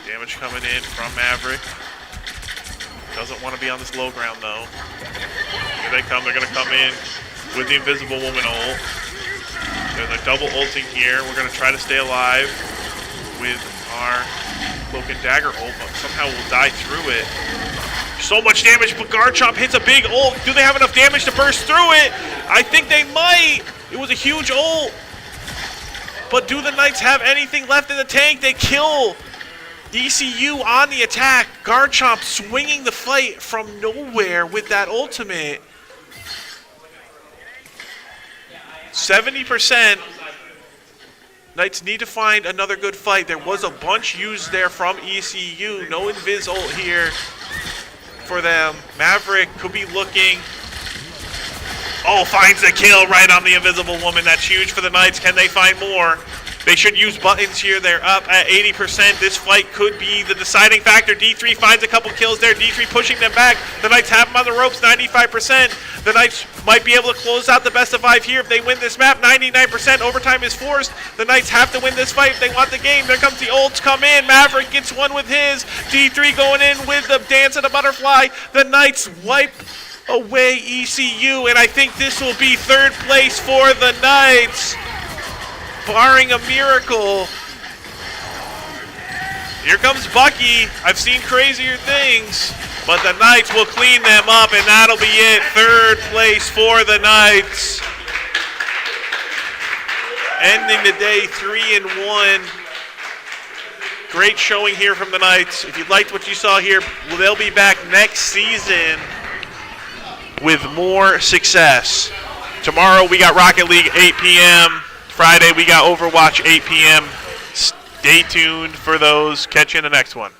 Speaker 1: Damage coming in from Maverick. Doesn't want to be on this low ground though. Here they come. They're going to come in with the Invisible Woman ult. They're double ulting here. We're going to try to stay alive with our Cloak and Dagger ult, but somehow we'll die through it. So much damage, but Garchomp hits a big ult. Do they have enough damage to burst through it? I think they might. It was a huge ult. But do the Knights have anything left in the tank? They kill ECU on the attack. Garchomp swinging the fight from nowhere with that ultimate. 70%. Knights need to find another good fight. There was a bunch used there from ECU. No Invis ult here for them. Maverick could be looking. Oh, finds the kill right on the Invisible Woman. That's huge for the Knights. Can they find more? They should use buttons here. They're up at 80%. This fight could be the deciding factor. D3 finds a couple kills there. D3 pushing them back. The Knights have them on the ropes, 95%. The Knights might be able to close out the best of 5 here if they win this map. 99%. Overtime is forced. The Knights have to win this fight if they want the game. There comes the ults come in. Maverick gets one with his. D3 going in with the dance of the butterfly. The Knights wipe away ECU, and I think this will be third place for the Knights, barring a miracle. Here comes Bucky. I've seen crazier things, but the Knights will clean them up, and that'll be it. Third place for the Knights. Ending the day 3-1. Great showing here from the Knights. If you liked what you saw here, they'll be back next season with more success. Tomorrow we got Rocket League 8 p.m. Friday we got Overwatch 8 p.m. Stay tuned for those. Catch you in the next one.